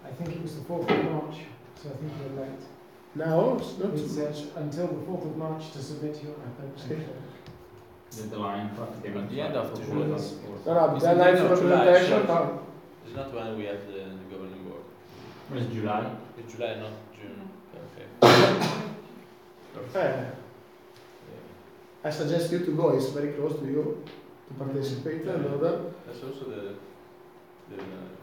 I think it was the 4th of March, so I think you're late. No, it's not It too says much. until the 4th of March to submit your application. The line practically. At the end of July. No, It's the the deadline end for of July, presentation. so No. it's not when we had the governing board. It's July. It's July, not June. Okay. I suggest you to go. It's very close to you to participate. Yeah. Another. There's also the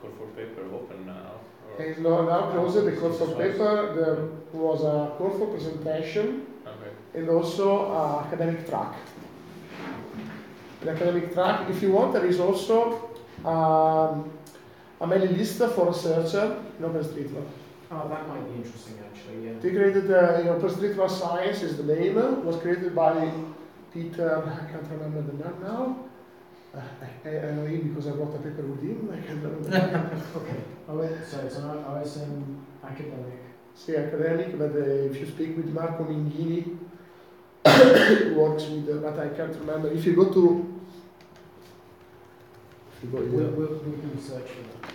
call for paper open now. Or It's now closer. The call for paper. There was a call for presentation okay. and also academic track. The academic track, if you want, there is also a mailing list for researcher in OpenStreetMap. Oh, that might be interesting actually, yeah. They created OpenStreetMap Science is the name. Was created by Peter. I can't remember the name now. I know him because I wrote a paper with him. I can't remember the name. Okay. So it's an OSM academic. See, academic, but if you speak with Marco Minghini, who works with, but I can't remember. If you go to, We can search for that.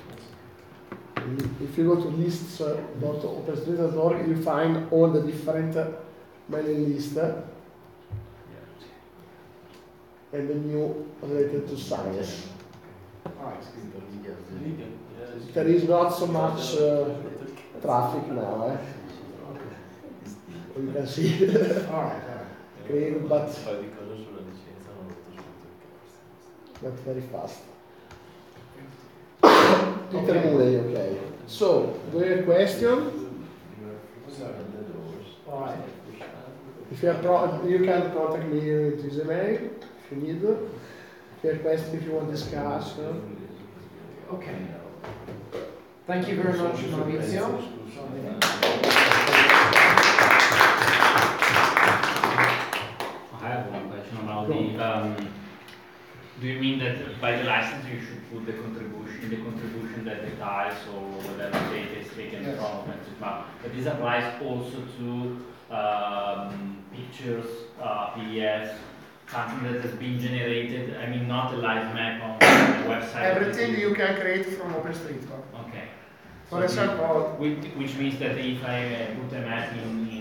if you go to lists.openstreetmap.org, you find all the different mailing lists and the new related to science. Alright. There is not so much traffic now. You can see. Alright. Great, but very fast. Peter Murray, okay. So, do you have a question? Alright. If you have you can contact me with this email if you need. If you have questions, if you want to discuss. Okay. Thank you very much, Maurizio. do you mean that by the license you should put the contribution that the tiles or whatever data is taken Yes. from OpenStreetMap? But this applies also to pictures, PDFs, something that has been generated. I mean, not a live map on the website. Everything you can create from OpenStreetMap. Okay. For example, which means that if I put a map in